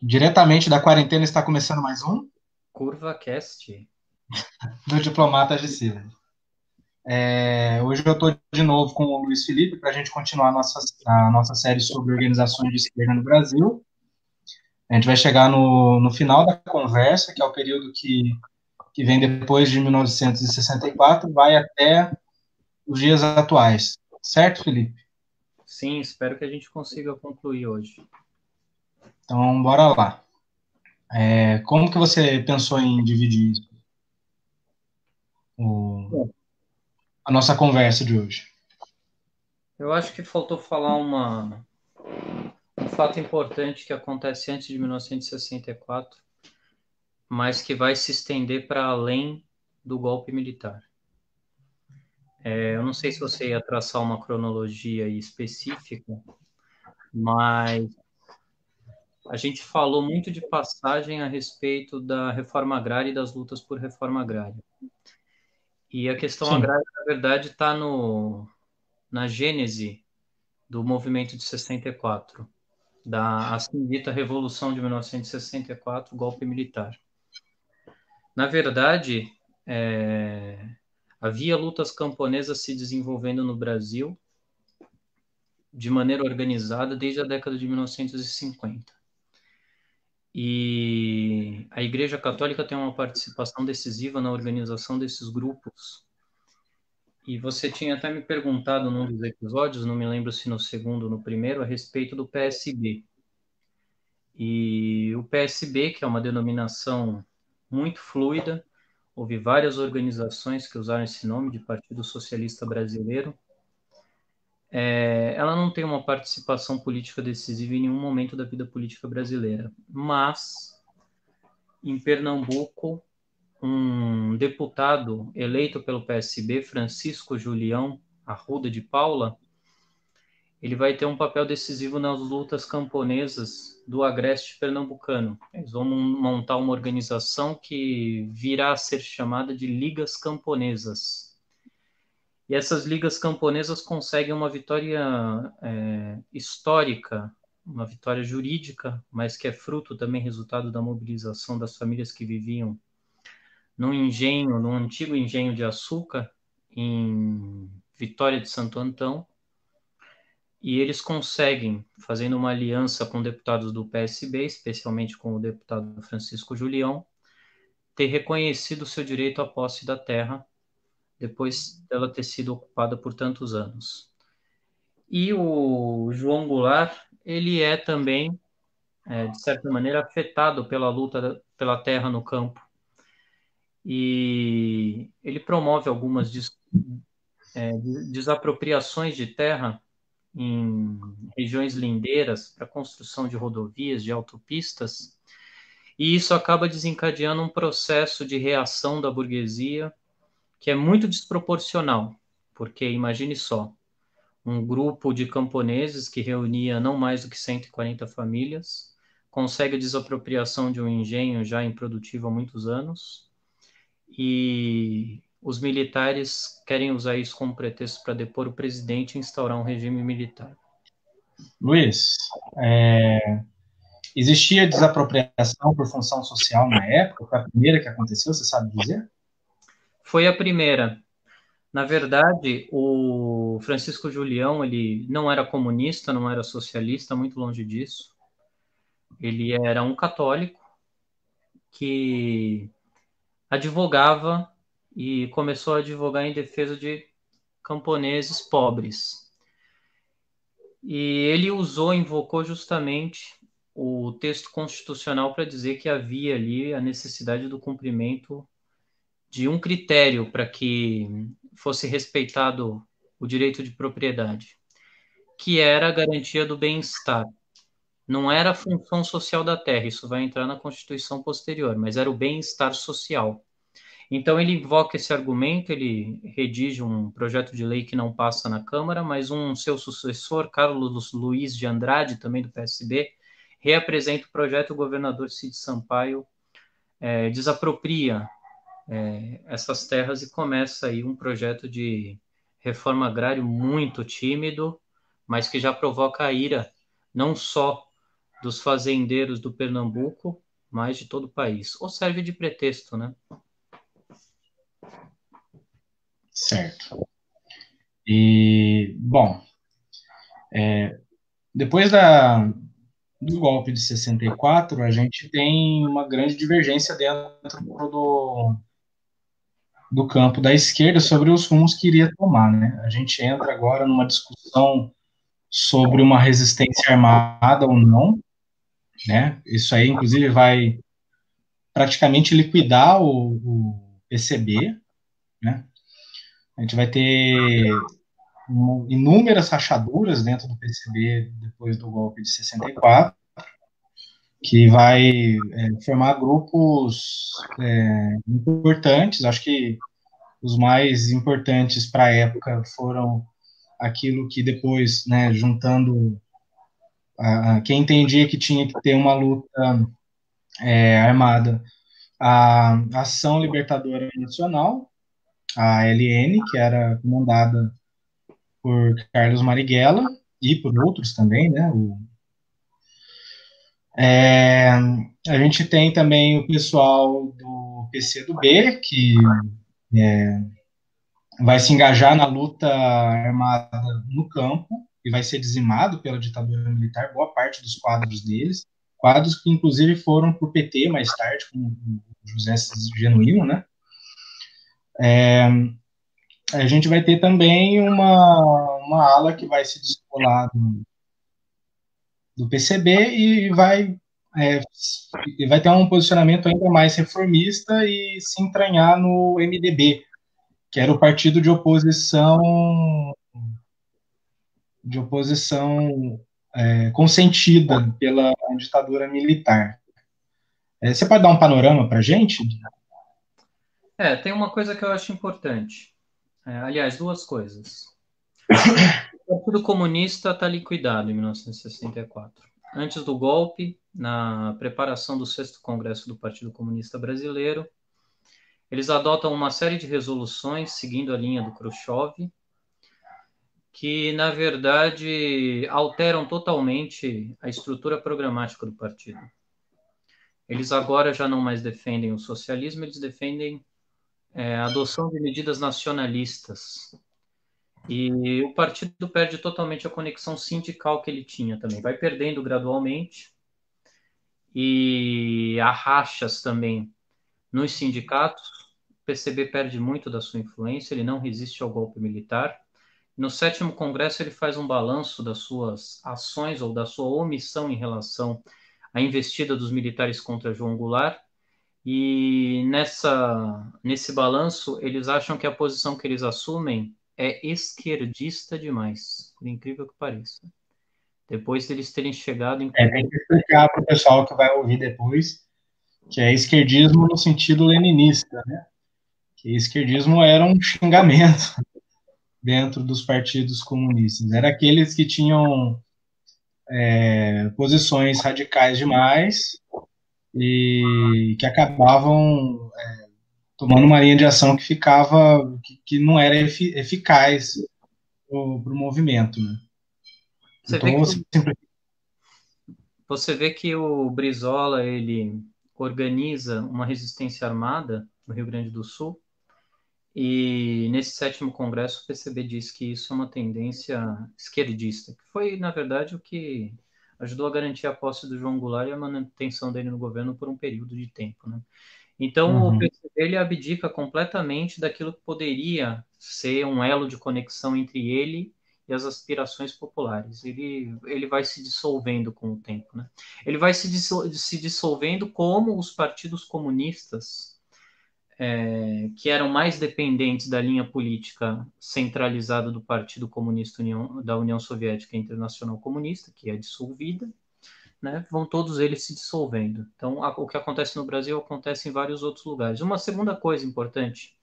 Diretamente da quarentena está começando mais um CurvaCast. do Diplomatas de Silas. Hoje eu estou de novo com o Luiz Felipe para a gente continuar a nossa série sobre organizações de esquerda no Brasil. A gente vai chegar no final da conversa, que é o período que vem depois de 1964, vai até os dias atuais. Certo, Felipe? Sim, espero que a gente consiga concluir hoje. Então, bora lá. Como que você pensou em dividir isso, o- Bom, a nossa conversa de hoje? eu acho que faltou falar um fato importante que acontece antes de 1964, mas que vai se estender para além do golpe militar. Eu não sei se você ia traçar uma cronologia aí específica, mas a gente falou muito de passagem a respeito da reforma agrária e das lutas por reforma agrária. E a questão Sim. agrária, na verdade, está na gênese do movimento de 64, da assim dita Revolução de 1964, golpe militar. Na verdade, havia lutas camponesas se desenvolvendo no Brasil de maneira organizada desde a década de 1950. E a Igreja Católica tem uma participação decisiva na organização desses grupos. E você tinha até me perguntado num dos episódios, não me lembro se no segundo ou no primeiro, a respeito do PSB. E o PSB, que é uma denominação muito fluida, houve várias organizações que usaram esse nome de Partido Socialista Brasileiro. Ela não tem uma participação política decisiva em nenhum momento da vida política brasileira, mas em Pernambuco, um deputado eleito pelo PSB, Francisco Julião Arruda de Paula, ele vai ter um papel decisivo nas lutas camponesas do agreste pernambucano. Eles vão montar uma organização que virá a ser chamada de Ligas Camponesas. E essas ligas camponesas conseguem uma vitória histórica, uma vitória jurídica, mas que é fruto também resultado da mobilização das famílias que viviam num engenho, num antigo engenho de açúcar, em Vitória de Santo Antão, e eles conseguem, fazendo uma aliança com deputados do PSB, especialmente com o deputado Francisco Julião, ter reconhecido seu direito à posse da terra depois dela ter sido ocupada por tantos anos. E o João Goulart, ele é também, de certa maneira, afetado pela luta pela terra no campo. E ele promove algumas desapropriações de terra em regiões lindeiras para construção de rodovias, de autopistas, e isso acaba desencadeando um processo de reação da burguesia que é muito desproporcional, porque imagine só, um grupo de camponeses que reunia não mais do que 140 famílias, consegue a desapropriação de um engenho já improdutivo há muitos anos, e os militares querem usar isso como pretexto para depor o presidente e instaurar um regime militar. Luiz, existia desapropriação por função social na época? Foi a primeira que aconteceu, você sabe dizer? Foi a primeira. Na verdade, o Francisco Julião, ele não era comunista, não era socialista, muito longe disso. Ele era um católico que advogava e começou a advogar em defesa de camponeses pobres. E ele invocou justamente o texto constitucional para dizer que havia ali a necessidade do cumprimento de um critério para que fosse respeitado o direito de propriedade, que era a garantia do bem-estar. Não era a função social da terra, isso vai entrar na Constituição posterior, mas era o bem-estar social. Então ele invoca esse argumento, ele redige um projeto de lei que não passa na Câmara, mas um seu sucessor, Carlos Luiz de Andrade, também do PSB, reapresenta o projeto, o governador Cid Sampaio desapropria essas terras e começa aí um projeto de reforma agrária muito tímido, mas que já provoca a ira não só dos fazendeiros do Pernambuco, mas de todo o país. Ou serve de pretexto, né? Certo. E, bom, depois do golpe de 64, a gente tem uma grande divergência dentro do campo da esquerda sobre os rumos que iria tomar, né? A gente entra agora numa discussão sobre uma resistência armada ou não, né? Isso aí, inclusive, vai praticamente liquidar o PCB, né? A gente vai ter inúmeras rachaduras dentro do PCB depois do golpe de 64, que vai formar grupos importantes. Acho que os mais importantes para a época foram aquilo que depois, né, juntando quem entendia que tinha que ter uma luta armada, a Ação Libertadora Nacional, a ALN, que era comandada por Carlos Marighella e por outros também, né? A gente tem também o pessoal do PCdoB, que vai se engajar na luta armada no campo e vai ser dizimado pela ditadura militar, boa parte dos quadros deles, quadros que inclusive foram para o PT mais tarde, com o José Genuíno, né? A gente vai ter também uma ala que vai se descolar do PCB e vai ter um posicionamento ainda mais reformista e se entranhar no MDB, que era o partido de oposição consentida pela ditadura militar. Você pode dar um panorama para a gente? Tem uma coisa que eu acho importante. Aliás, duas coisas. O Partido Comunista está liquidado em 1964. Antes do golpe, na preparação do 6º Congresso do Partido Comunista Brasileiro, eles adotam uma série de resoluções seguindo a linha do Khrushchev, que, na verdade, alteram totalmente a estrutura programática do partido. Eles agora já não mais defendem o socialismo, eles defendem a adoção de medidas nacionalistas. E o partido perde totalmente a conexão sindical que ele tinha também. Vai perdendo gradualmente. E há rachas também nos sindicatos. O PCB perde muito da sua influência, ele não resiste ao golpe militar. No 7º Congresso, ele faz um balanço das suas ações ou da sua omissão em relação à investida dos militares contra João Goulart. E nesse balanço, eles acham que a posição que eles assumem é esquerdista demais, por incrível que pareça. Depois deles terem chegado, Tem que explicar para o pessoal que vai ouvir depois que é esquerdismo no sentido leninista, né? Que esquerdismo era um xingamento dentro dos partidos comunistas. Era aqueles que tinham posições radicais demais e que acabavam tomando uma linha de ação que não era eficaz para o movimento, né? Você vê que o Brizola ele organiza uma resistência armada no Rio Grande do Sul e nesse 7º Congresso o PCB diz que isso é uma tendência esquerdista, que foi, na verdade, o que ajudou a garantir a posse do João Goulart e a manutenção dele no governo por um período de tempo, né? Então, o PCB ele abdica completamente daquilo que poderia ser um elo de conexão entre ele e as aspirações populares. Ele vai se dissolvendo com o tempo, né? Ele vai se dissolvendo como os partidos comunistas, que eram mais dependentes da linha política centralizada do Partido Comunista da União Soviética Internacional Comunista, que é dissolvida, né, vão todos eles se dissolvendo. Então, o que acontece no Brasil acontece em vários outros lugares. Uma segunda coisa importante,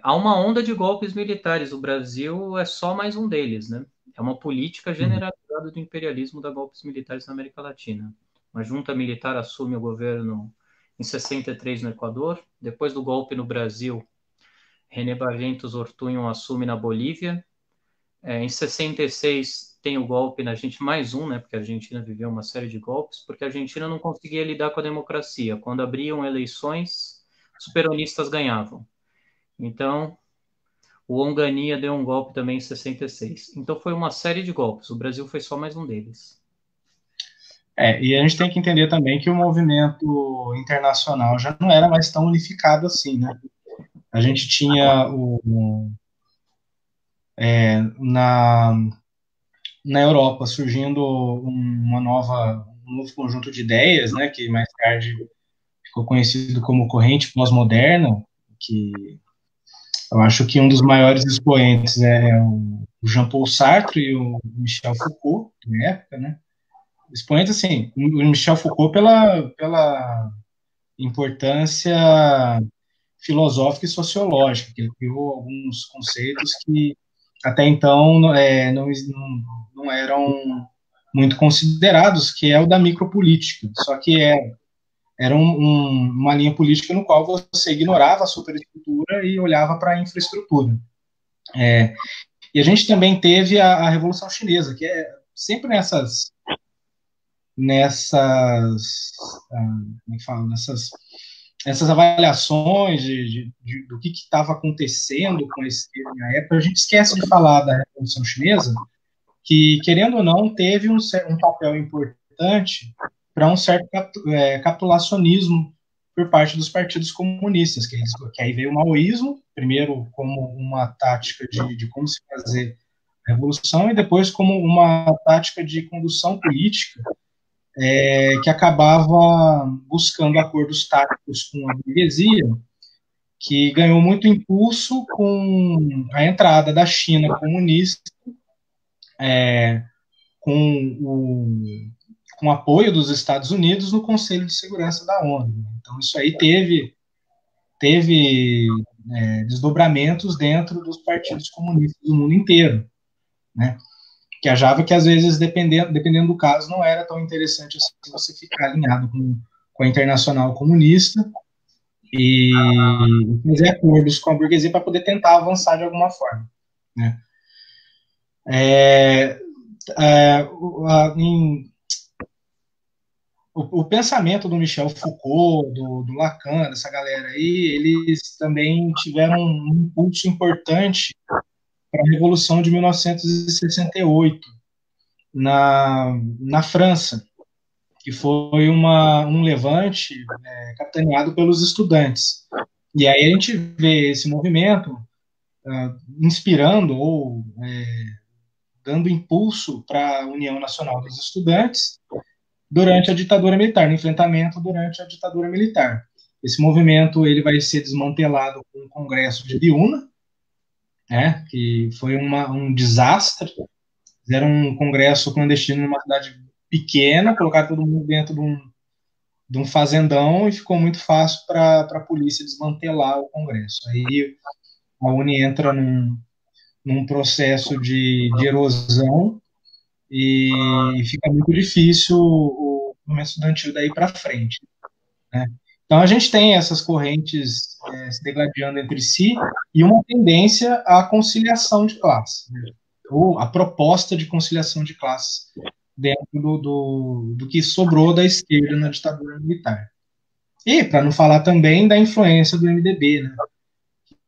há uma onda de golpes militares. O Brasil é só mais um deles, né? É uma política generalizada do imperialismo da golpes militares na América Latina. Uma junta militar assume o governo em 63 no Equador. Depois do golpe no Brasil, René Barrientos Ortunho assume na Bolívia. Em 66 tem o golpe na Argentina, mais um, né? Porque a Argentina viveu uma série de golpes, porque a Argentina não conseguia lidar com a democracia. Quando abriam eleições, os peronistas ganhavam. Então, o Onganía deu um golpe também em 66. Então, foi uma série de golpes. O Brasil foi só mais um deles. E a gente tem que entender também que o movimento internacional já não era mais tão unificado assim, né? A gente tinha na, na Europa surgindo um novo conjunto de ideias, né? Que mais tarde ficou conhecido como corrente pós-moderna, que eu acho que um dos maiores expoentes é o Jean-Paul Sartre e o Michel Foucault, na época, né? Expoentes, assim, o Michel Foucault pela importância filosófica e sociológica, que ele criou alguns conceitos que até então não eram muito considerados, que é o da micropolítica. Só que era uma linha política no qual você ignorava a superestrutura e olhava para a infraestrutura. E a gente também teve a Revolução Chinesa, que é sempre como é que fala, essas avaliações do que estava acontecendo com esse na época, a gente esquece de falar da Revolução Chinesa, que, querendo ou não, teve um papel importante para um certo capitulacionismo por parte dos partidos comunistas, que aí veio o maoísmo, primeiro como uma tática de como se fazer a revolução, e depois como uma tática de condução política que acabava buscando acordos táticos com a burguesia, que ganhou muito impulso com a entrada da China comunista, com com apoio dos Estados Unidos no Conselho de Segurança da ONU. Então, isso aí teve desdobramentos dentro dos partidos comunistas do mundo inteiro, né? Que achava que, às vezes, dependendo do caso, não era tão interessante assim você ficar alinhado com a Internacional Comunista e fazer acordos com a burguesia para poder tentar avançar de alguma forma, né? O pensamento do Michel Foucault, do Lacan, dessa galera aí, eles também tiveram um impulso importante para a Revolução de 1968 na França, que foi um levante capitaneado pelos estudantes. E aí a gente vê esse movimento inspirando ou dando impulso para a União Nacional dos Estudantes durante a ditadura militar, no enfrentamento durante a ditadura militar. Esse movimento ele vai ser desmantelado com o Congresso de Biúna, né, que foi um desastre. Fizeram um congresso clandestino numa cidade pequena, colocaram todo mundo dentro de um fazendão e ficou muito fácil para a polícia desmantelar o Congresso. Aí a Uni entra num processo de erosão e fica muito difícil o movimento estudantil daí para frente, né? Então a gente tem essas correntes se degladiando entre si e uma tendência à conciliação de classes, né? Ou a proposta de conciliação de classes dentro do que sobrou da esquerda na ditadura militar. E para não falar também da influência do MDB, né?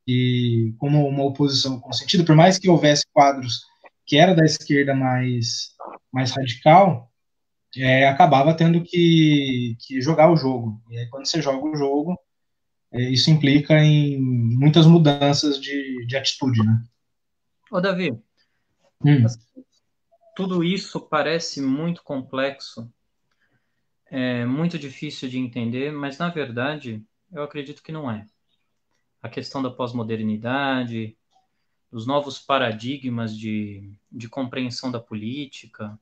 E como uma oposição consentida, por mais que houvesse quadros que era da esquerda mais radical, acabava tendo que jogar o jogo. E aí, quando você joga o jogo, isso implica em muitas mudanças de atitude, né? Ô, Davi, Hum. tudo isso parece muito complexo, muito difícil de entender, mas na verdade eu acredito que não é. A questão da pós-modernidade, dos novos paradigmas de compreensão da política,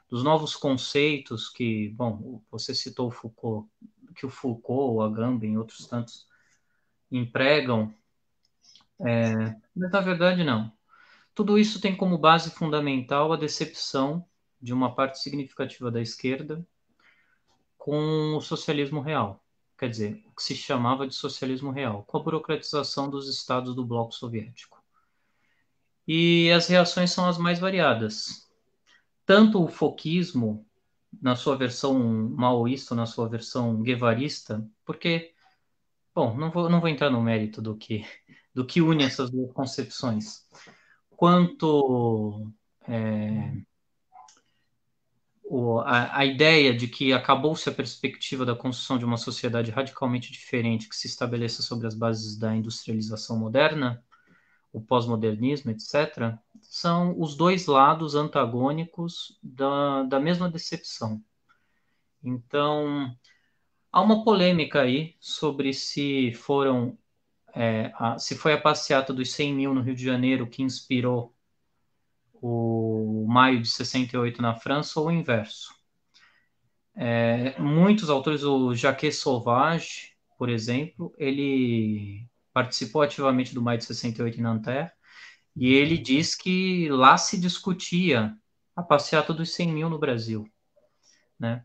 dos novos conceitos que, bom, você citou o Foucault, que o Foucault, o Agamben e outros tantos empregam, mas na verdade não. Tudo isso tem como base fundamental a decepção de uma parte significativa da esquerda com o socialismo real. Quer dizer, o que se chamava de socialismo real, com a burocratização dos estados do bloco soviético. e as reações são as mais variadas. Tanto o foquismo, na sua versão maoísta, na sua versão guevarista, porque, bom, não vou entrar no mérito do que une essas duas concepções, quanto a ideia de que acabou-se a perspectiva da construção de uma sociedade radicalmente diferente que se estabeleça sobre as bases da industrialização moderna, o pós-modernismo, etc., são os dois lados antagônicos da mesma decepção. Então, há uma polêmica aí sobre se se foi a passeata dos 100 mil no Rio de Janeiro que inspirou o maio de 68 na França ou o inverso. Muitos autores, o Jacques Sauvage, por exemplo, ele participou ativamente do maio de 68 em Nanterre, e ele diz que lá se discutia a passeata dos 100 mil no Brasil, né?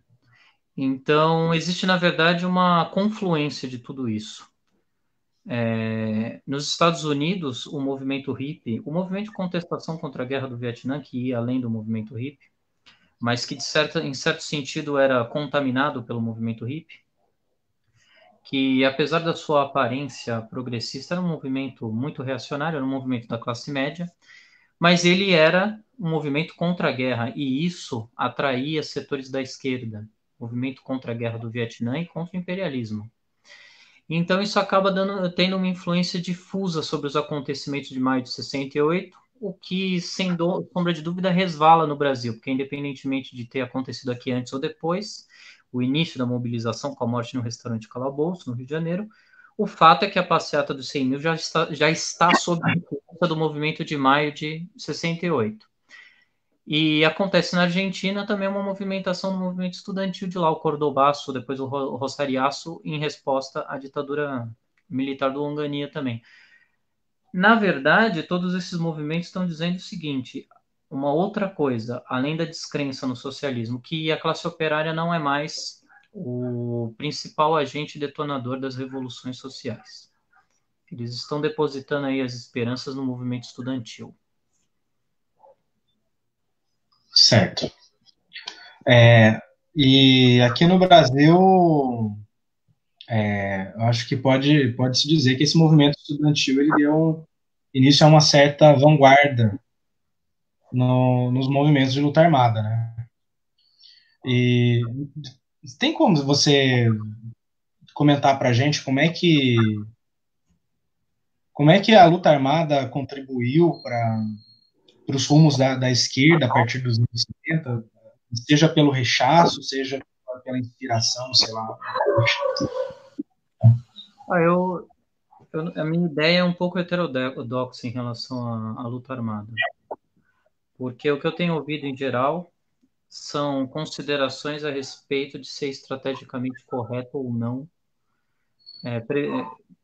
Então, existe, na verdade, uma confluência de tudo isso. Nos Estados Unidos, o movimento hippie, o movimento de contestação contra a guerra do Vietnã, que ia além do movimento hippie, mas que, em certo sentido, era contaminado pelo movimento hippie, que, apesar da sua aparência progressista, era um movimento muito reacionário, era um movimento da classe média, mas ele era um movimento contra a guerra, e isso atraía setores da esquerda, movimento contra a guerra do Vietnã e contra o imperialismo. Então isso acaba tendo uma influência difusa sobre os acontecimentos de maio de 68, o que, sem sombra de dúvida, resvala no Brasil, porque independentemente de ter acontecido aqui antes ou depois, o início da mobilização com a morte no restaurante Calabouço, no Rio de Janeiro, o fato é que a passeata dos 100 mil já está sob a influência do movimento de maio de 68. E acontece na Argentina também uma movimentação do movimento estudantil de lá, o Cordobaço, depois o Rosariaço, em resposta à ditadura militar do Onganía também. Na verdade, todos esses movimentos estão dizendo o seguinte, uma outra coisa, além da descrença no socialismo, que a classe operária não é mais o principal agente detonador das revoluções sociais. Eles estão depositando aí as esperanças no movimento estudantil. Certo. E aqui no Brasil, eu acho que pode-se dizer que esse movimento estudantil ele deu início a uma certa vanguarda nos movimentos de luta armada, né? E tem como você comentar para a gente como é que a luta armada contribuiu para os rumos da esquerda a partir dos anos 70, seja pelo rechaço, seja pela inspiração, sei lá. A minha ideia é um pouco heterodoxa em relação à luta armada, porque o que eu tenho ouvido em geral são considerações a respeito de ser estrategicamente correto ou não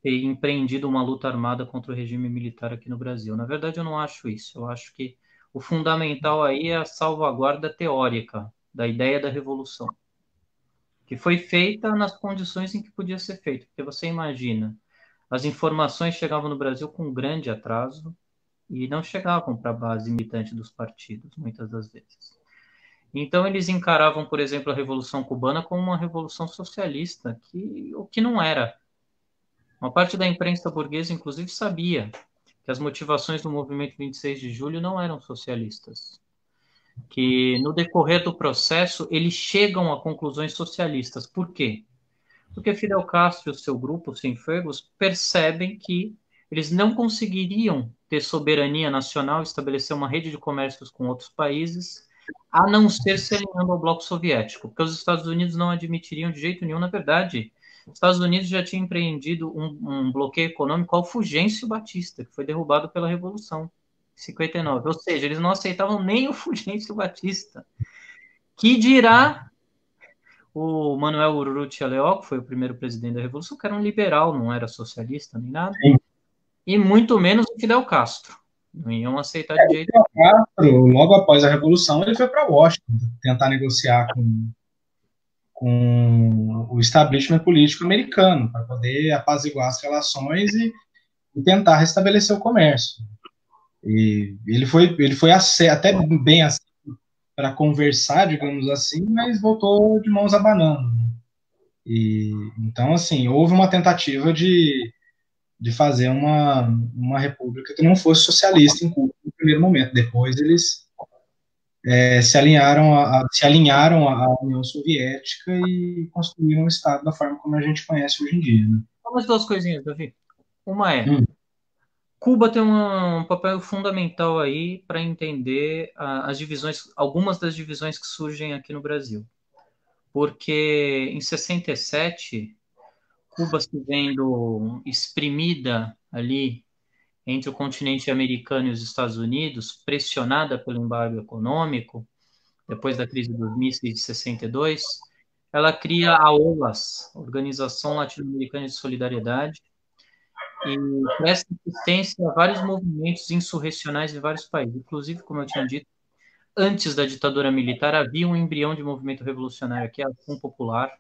ter empreendido uma luta armada contra o regime militar aqui no Brasil. Na verdade, eu não acho isso. Eu acho que o fundamental aí é a salvaguarda teórica da ideia da revolução, que foi feita nas condições em que podia ser feita. Porque você imagina, as informações chegavam no Brasil com grande atraso e não chegavam para a base militante dos partidos, muitas das vezes. Então, eles encaravam, por exemplo, a Revolução Cubana como uma revolução socialista, o que não era. Uma parte da imprensa burguesa, inclusive, sabia que as motivações do movimento 26 de julho não eram socialistas. Que, no decorrer do processo, eles chegam a conclusões socialistas. Por quê? Porque Fidel Castro e o seu grupo, os Cienfuegos, percebem que eles não conseguiriam ter soberania nacional, estabelecer uma rede de comércios com outros países, a não ser se alinhando ao bloco soviético, porque os Estados Unidos não admitiriam de jeito nenhum. Na verdade, os Estados Unidos já tinham empreendido um bloqueio econômico ao Fulgêncio Batista, que foi derrubado pela Revolução em 59. Ou seja, eles não aceitavam nem o Fulgêncio Batista. Que dirá o Manuel Urrutia Leó, que foi o primeiro presidente da Revolução, que era um liberal, não era socialista nem nada, Sim. e muito menos o Fidel Castro. Não iam aceitar de jeito nenhum. Fidel Castro, logo após a Revolução, ele foi para Washington tentar negociar com o establishment político americano para poder apaziguar as relações e tentar restabelecer o comércio. E ele foi até bem assim para conversar, digamos assim, mas voltou de mãos abanando. E então, assim, houve uma tentativa de fazer uma república que não fosse socialista em Cuba no primeiro momento. Depois eles se alinharam à União Soviética e construíram o Estado da forma como a gente conhece hoje em dia. Né? Só mais duas coisinhas, Davi. Uma é, Hum. Cuba tem um papel fundamental aí para entender as divisões, algumas das divisões que surgem aqui no Brasil. Porque em 67, Cuba se vendo exprimida ali entre o continente americano e os Estados Unidos, pressionada pelo embargo econômico, depois da crise dos mísseis de 62, ela cria a OLAS, Organização Latino-Americana de Solidariedade, e presta assistência a vários movimentos insurrecionais de vários países. Inclusive, como eu tinha dito, antes da ditadura militar havia um embrião de movimento revolucionário aqui, a Ação Popular,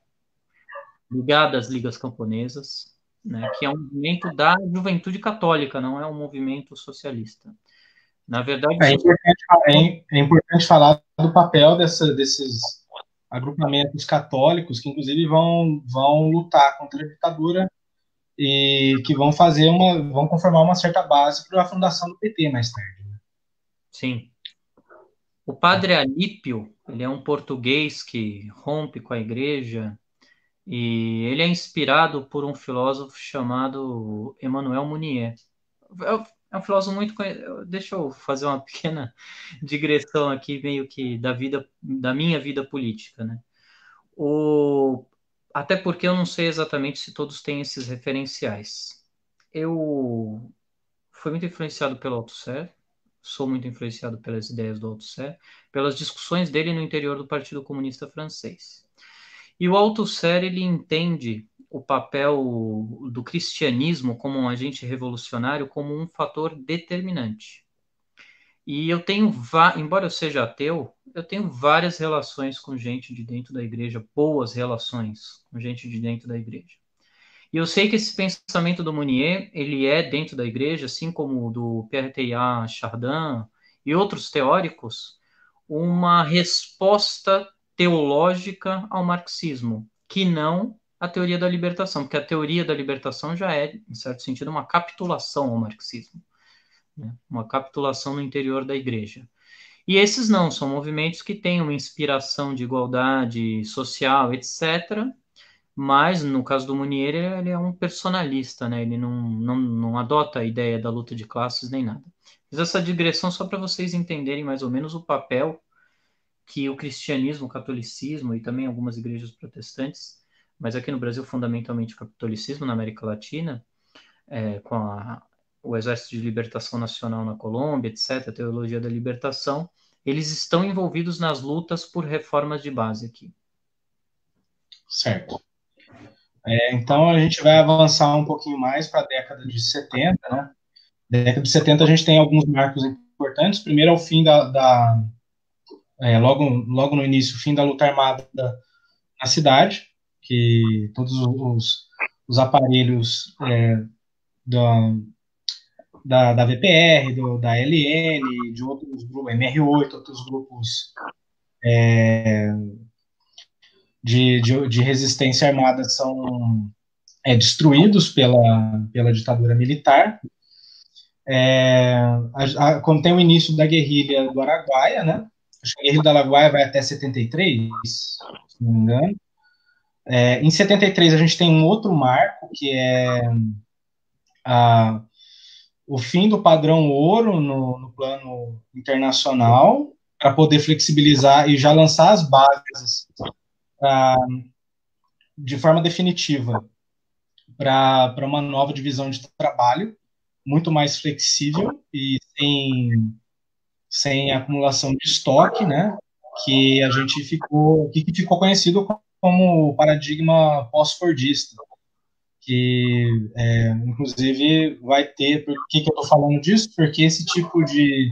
ligada às ligas camponesas, né, que é um movimento da juventude católica, não é um movimento socialista. Na verdade, É importante falar do papel desses agrupamentos católicos que, inclusive, vão lutar contra a ditadura e que vão conformar uma certa base para a fundação do PT mais tarde. sim. O padre Alípio, ele é um português que rompe com a igreja e ele é inspirado por um filósofo chamado Emmanuel Mounier. É um filósofo muito conhecido. Deixa eu fazer uma pequena digressão aqui, meio que da vida, da minha vida política, né? O... Até porque eu não sei exatamente se todos têm esses referenciais. Eu fui muito influenciado pelo Althusser, sou muito influenciado pelas ideias do Althusser, pelas discussões dele no interior do Partido Comunista Francês. E o Althusser, ele entende o papel do cristianismo como um agente revolucionário como um fator determinante. E eu tenho, embora eu seja ateu, eu tenho várias relações com gente de dentro da igreja, boas relações com gente de dentro da igreja. E eu sei que esse pensamento do Mounier, ele é dentro da igreja, assim como o do Pierre Teilhard Chardin e outros teóricos, uma resposta teológica ao marxismo, que não a teoria da libertação, porque a teoria da libertação já é, em certo sentido, uma capitulação ao marxismo, né? Uma capitulação no interior da igreja. E esses não, são movimentos que têm uma inspiração de igualdade social, etc., mas, no caso do Munier, ele é um personalista, né? Ele não adota a ideia da luta de classes nem nada. Fiz essa digressão só para vocês entenderem mais ou menos o papel que o cristianismo, o catolicismo e também algumas igrejas protestantes, mas aqui no Brasil fundamentalmente o catolicismo, na América Latina, com o Exército de Libertação Nacional na Colômbia, etc., a Teologia da Libertação, eles estão envolvidos nas lutas por reformas de base aqui. Certo. Então a gente vai avançar um pouquinho mais para a década de 70, né? Na década de 70 a gente tem alguns marcos importantes. Primeiro é o fim logo no início, o fim da luta armada na cidade, que todos os aparelhos da VPR, da LN, de outros grupos, MR8, outros grupos de resistência armada são destruídos pela ditadura militar. Quando tem o início da guerrilha do Araguaia, né? Acho que a guerrilha do Araguaia vai até 73, se não me engano. Em 73 a gente tem um outro marco, que é o fim do padrão ouro no plano internacional, para poder flexibilizar e já lançar as bases de forma definitiva para uma nova divisão de trabalho, muito mais flexível e sem acumulação de estoque, né? Que ficou conhecido como paradigma pós-fordista, que inclusive vai ter. Por que eu estou falando disso? Porque esse tipo de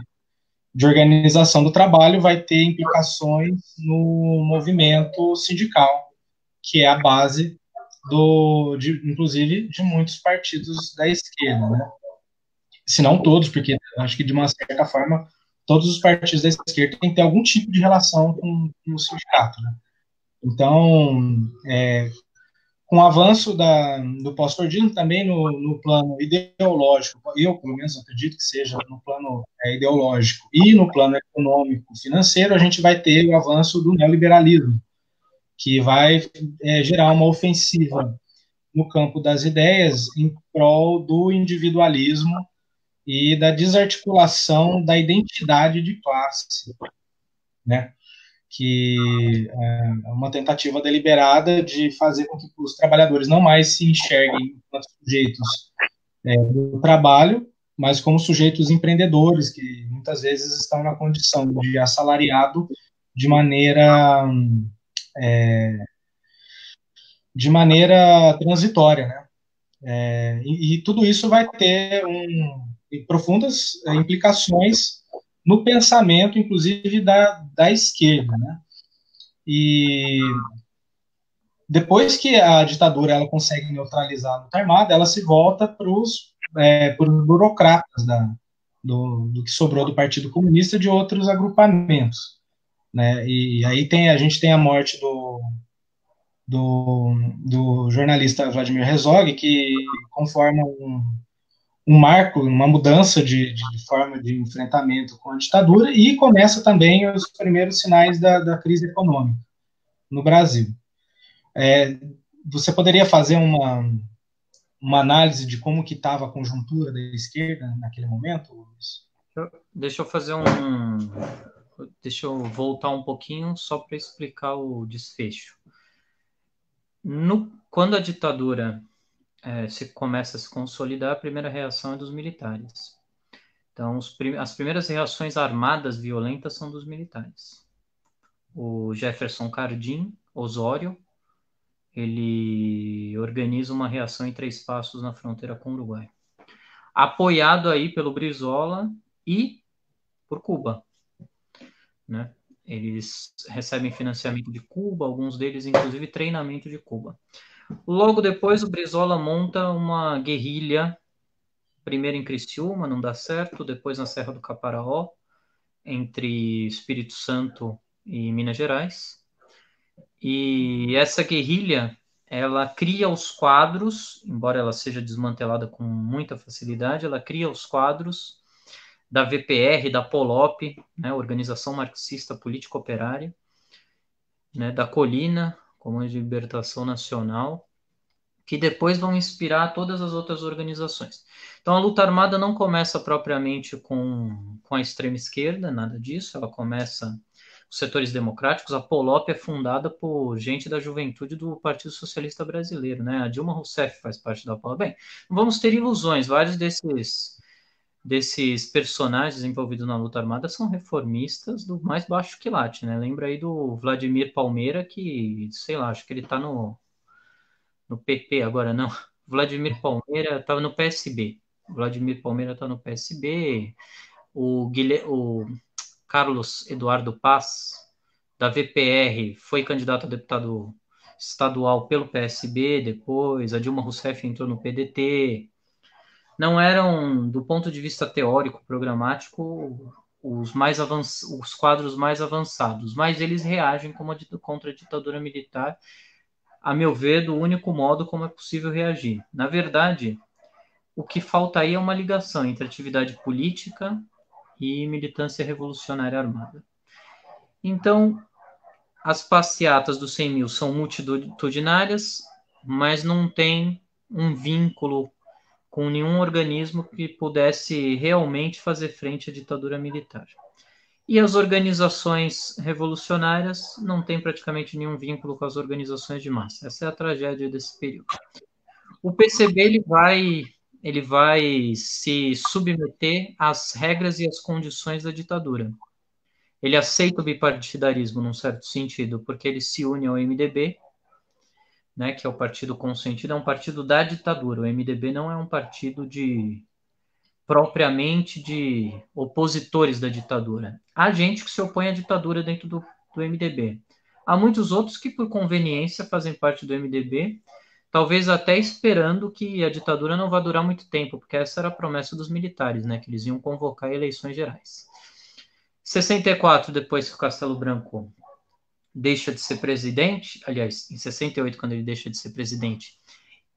organização do trabalho vai ter implicações no movimento sindical, que é a base inclusive de muitos partidos da esquerda, né? se não todos, porque acho que de uma certa forma todos os partidos da esquerda têm que ter algum tipo de relação com o sindicato, né? Então, com o avanço do pós-Fordismo, também no plano ideológico, eu, pelo menos, acredito que seja no plano ideológico e no plano econômico financeiro, a gente vai ter o avanço do neoliberalismo, que vai gerar uma ofensiva no campo das ideias em prol do individualismo e da desarticulação da identidade de classe, né? Que é uma tentativa deliberada de fazer com que os trabalhadores não mais se enxerguem como sujeitos do trabalho, mas como sujeitos empreendedores, que muitas vezes estão na condição de assalariado de maneira transitória, né? E tudo isso vai ter profundas implicações no pensamento, inclusive, da esquerda, né? E depois que a ditadura ela consegue neutralizar a luta armada, ela se volta para os burocratas do que sobrou do Partido Comunista e de outros agrupamentos, né? E aí a gente tem a morte do jornalista Vladimir Herzog, que conforma um marco, uma mudança de forma de enfrentamento com a ditadura, e começa também os primeiros sinais da crise econômica no Brasil. Você poderia fazer uma análise de como que estava a conjuntura da esquerda naquele momento, Luiz? Deixa eu voltar um pouquinho só para explicar o desfecho. Quando a ditadura se começa a se consolidar, a primeira reação é dos militares. Então, as primeiras reações armadas violentas são dos militares. O Jefferson Cardim Osório, ele organiza uma reação em 3 Passos na fronteira com o Uruguai, apoiado aí pelo Brizola e por Cuba, né? Eles recebem financiamento de Cuba, alguns deles, inclusive, treinamento de Cuba. Logo depois, o Brizola monta uma guerrilha, primeiro em Criciúma, não dá certo, depois na Serra do Caparaó, entre Espírito Santo e Minas Gerais. E essa guerrilha, ela cria os quadros, embora ela seja desmantelada com muita facilidade, ela cria os quadros da VPR, da POLOP, né, Organização Marxista Política Operária, né, da Colina, Comando de Libertação Nacional, que depois vão inspirar todas as outras organizações. Então, a luta armada não começa propriamente com a extrema esquerda, nada disso, ela começa os setores democráticos. A POLOP é fundada por gente da juventude do Partido Socialista Brasileiro, né? A Dilma Rousseff faz parte da POLOP. Bem, não vamos ter ilusões, vários desses personagens envolvidos na luta armada são reformistas do mais baixo quilate, né? Lembra aí do Vladimir Palmeira, que, sei lá, acho que ele tá no PP agora, não. Vladimir Palmeira estava no PSB. Vladimir Palmeira está no PSB. O Carlos Eduardo Paz, da VPR, foi candidato a deputado estadual pelo PSB depois. A Dilma Rousseff entrou no PDT. Não eram, do ponto de vista teórico, programático, os quadros mais avançados, mas eles reagem contra a ditadura militar, a meu ver, do único modo como é possível reagir. Na verdade, o que falta aí é uma ligação entre atividade política e militância revolucionária armada. Então, as passeatas dos 100 mil são multitudinárias, mas não tem um vínculo com nenhum organismo que pudesse realmente fazer frente à ditadura militar. E as organizações revolucionárias não têm praticamente nenhum vínculo com as organizações de massa. Essa é a tragédia desse período. O PCB ele vai se submeter às regras e às condições da ditadura. Ele aceita o bipartidarismo num certo sentido, porque ele se une ao MDB, né, que é o partido consentido, é um partido da ditadura. O MDB não é um partido propriamente de opositores da ditadura. Há gente que se opõe à ditadura dentro do MDB. Há muitos outros que, por conveniência, fazem parte do MDB, talvez até esperando que a ditadura não vá durar muito tempo, porque essa era a promessa dos militares, né, que eles iam convocar eleições gerais. 64, depois que o Castelo Branco deixa de ser presidente, aliás, em 68, quando ele deixa de ser presidente,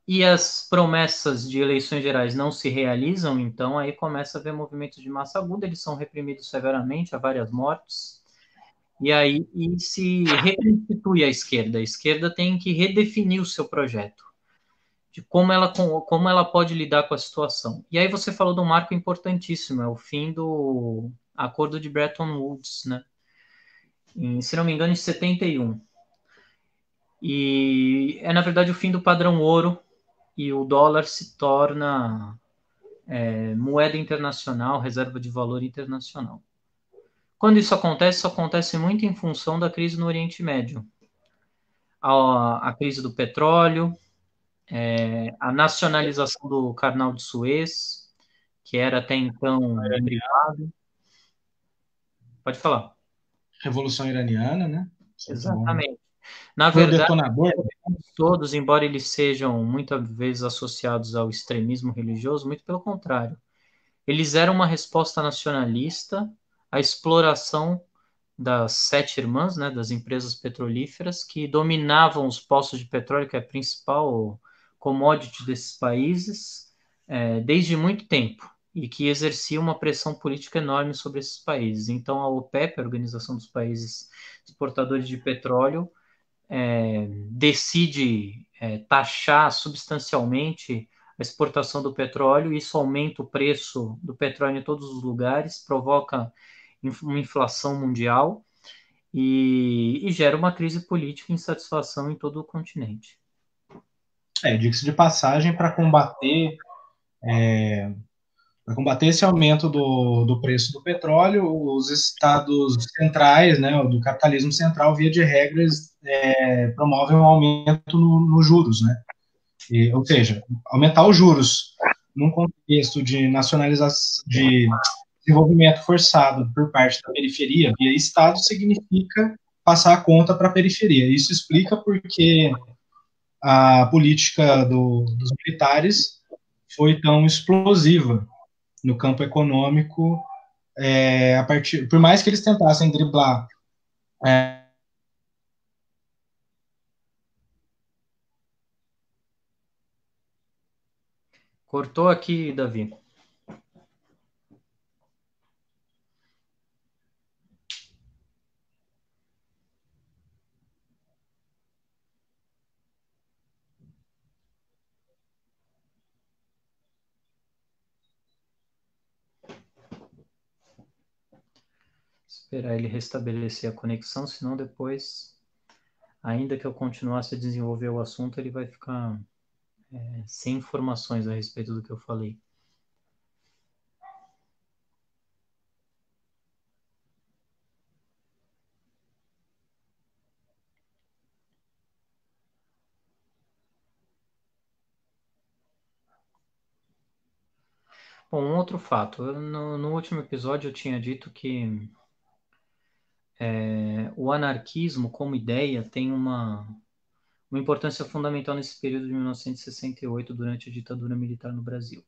e as promessas de eleições gerais não se realizam, então aí começa a haver movimentos de massa aguda, eles são reprimidos severamente, há várias mortes, e aí se reconstitui a esquerda. A esquerda tem que redefinir o seu projeto, de como ela pode lidar com a situação. E aí você falou de um marco importantíssimo, é o fim do Acordo de Bretton Woods, né? Se não me engano, em 71. E é, na verdade, o fim do padrão ouro, e o dólar se torna moeda internacional, reserva de valor internacional. Quando isso acontece muito em função da crise no Oriente Médio. A crise do petróleo, a nacionalização do Canal de Suez, que era até então um privado. Pode falar. Revolução Iraniana, né? Exatamente. Na Foi o verdade, detonador. todos, embora eles sejam muitas vezes associados ao extremismo religioso, muito pelo contrário. Eles eram uma resposta nacionalista à exploração das sete irmãs, né, das empresas petrolíferas, que dominavam os poços de petróleo, que é a principal commodity desses países, desde muito tempo, e que exercia uma pressão política enorme sobre esses países. Então, a OPEP, a Organização dos Países Exportadores de Petróleo, decide taxar substancialmente a exportação do petróleo, isso aumenta o preço do petróleo em todos os lugares, provoca uma inflação mundial e gera uma crise política e insatisfação em todo o continente. Diga-se de passagem, para combater esse aumento do preço do petróleo, os estados centrais, né, do capitalismo central, via de regras, promovem um aumento nos juros, né? Ou seja, aumentar os juros num contexto de nacionalização, de desenvolvimento forçado por parte da periferia via Estado, significa passar a conta para a periferia. Isso explica porque a política dos militares foi tão explosiva no campo econômico, por mais que eles tentassem driblar Cortou aqui, Davi. Esperar ele restabelecer a conexão, senão depois, ainda que eu continuasse a desenvolver o assunto, ele vai ficar sem informações a respeito do que eu falei. Bom, um outro fato. No último episódio eu tinha dito que o anarquismo como ideia tem uma importância fundamental nesse período de 1968, durante a ditadura militar no Brasil.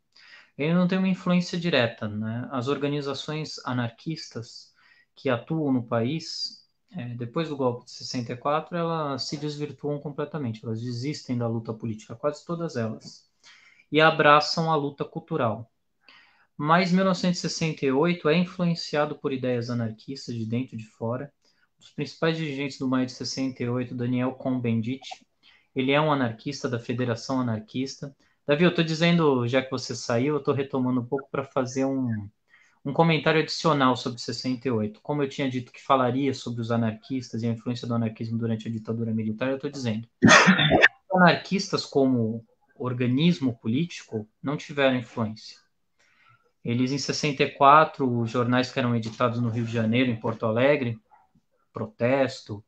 Ele não tem uma influência direta, né? As organizações anarquistas que atuam no país, depois do golpe de 64, elas se desvirtuam completamente, elas desistem da luta política, quase todas elas, e abraçam a luta cultural. Mas 1968 é influenciado por ideias anarquistas de dentro e de fora. Um dos principais dirigentes do Maio de 68, Daniel Cohn-Bendit, ele é um anarquista da Federação Anarquista. Davi, eu estou dizendo, já que você saiu, eu estou retomando um pouco para fazer um comentário adicional sobre 68. Como eu tinha dito que falaria sobre os anarquistas e a influência do anarquismo durante a ditadura militar, eu estou dizendo. Os anarquistas, como organismo político, não tiveram influência. Eles, em 64, os jornais que eram editados no Rio de Janeiro, em Porto Alegre, protesto,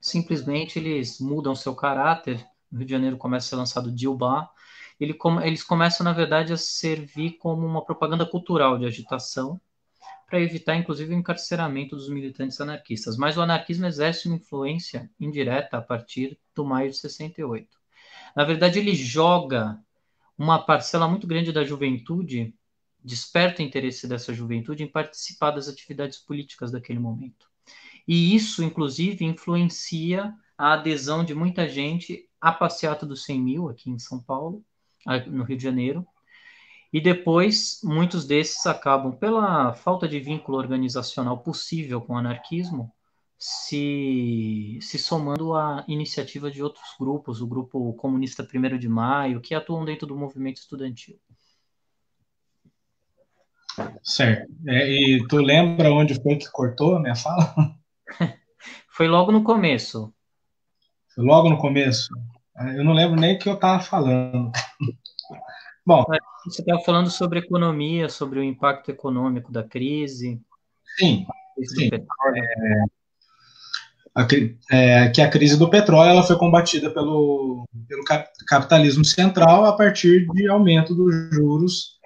simplesmente eles mudam seu caráter. No Rio de Janeiro começa a ser lançado Dilba. Eles começam, na verdade, a servir como uma propaganda cultural de agitação, para evitar, inclusive, o encarceramento dos militantes anarquistas. Mas o anarquismo exerce uma influência indireta a partir do maio de 68. Na verdade, ele joga uma parcela muito grande da juventude, desperta o interesse dessa juventude em participar das atividades políticas daquele momento. E isso, inclusive, influencia a adesão de muita gente à passeata dos 100 mil aqui em São Paulo, no Rio de Janeiro. E depois, muitos desses acabam, pela falta de vínculo organizacional possível com o anarquismo, se somando à iniciativa de outros grupos, o Grupo Comunista 1º de Maio, que atuam dentro do movimento estudantil. Certo. E tu lembra onde foi que cortou a minha fala? Foi logo no começo. Foi logo no começo. Eu não lembro nem o que eu estava falando. Bom, você estava falando sobre economia, sobre o impacto econômico da crise. Sim, Do petróleo. Que a crise do petróleo ela foi combatida pelo capitalismo central a partir de aumento dos juros,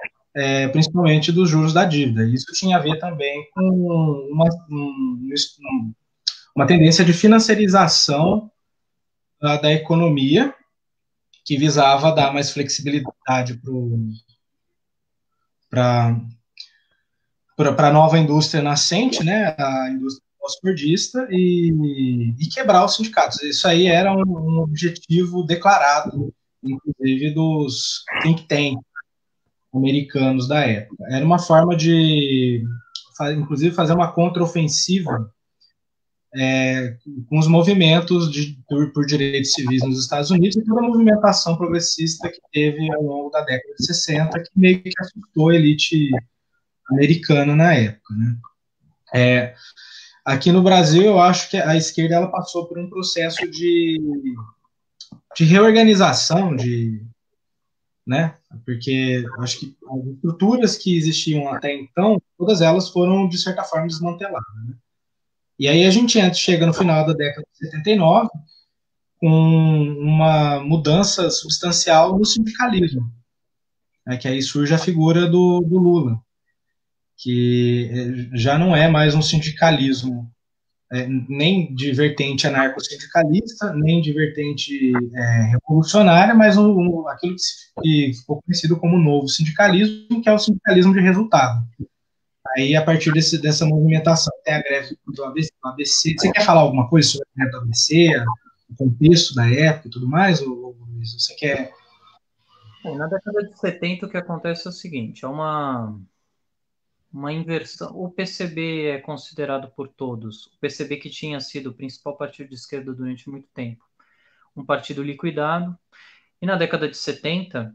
principalmente dos juros da dívida. Isso tinha a ver também com uma tendência de financiarização da economia, que visava dar mais flexibilidade para a nova indústria nascente, né, a indústria pós-fordista, e quebrar os sindicatos. Isso aí era um objetivo declarado, inclusive, dos think tanks americanos da época. Era uma forma de, inclusive, fazer uma contraofensiva com os movimentos por direitos civis nos Estados Unidos e toda a movimentação progressista que teve ao longo da década de 60, que meio que assustou a elite americana na época, né? Aqui no Brasil, eu acho que a esquerda ela passou por um processo de reorganização, né? Porque acho que as estruturas que existiam até então, todas elas foram, de certa forma, desmanteladas, né? E aí a gente chega no final da década de 79 com uma mudança substancial no sindicalismo, né? Que aí surge a figura do Lula, que já não é mais um sindicalismo nem de vertente anarco-sindicalista, nem de vertente revolucionária, mas aquilo que ficou conhecido como novo sindicalismo, que é o sindicalismo de resultado. Aí, a partir dessa movimentação, tem a greve do ABC. Você quer falar alguma coisa sobre a greve do ABC, o contexto da época e tudo mais, ou você quer... Na década de 70, o que acontece é o seguinte, é uma inversão. O PCB é considerado por todos, o PCB que tinha sido o principal partido de esquerda durante muito tempo, um partido liquidado, e na década de 70,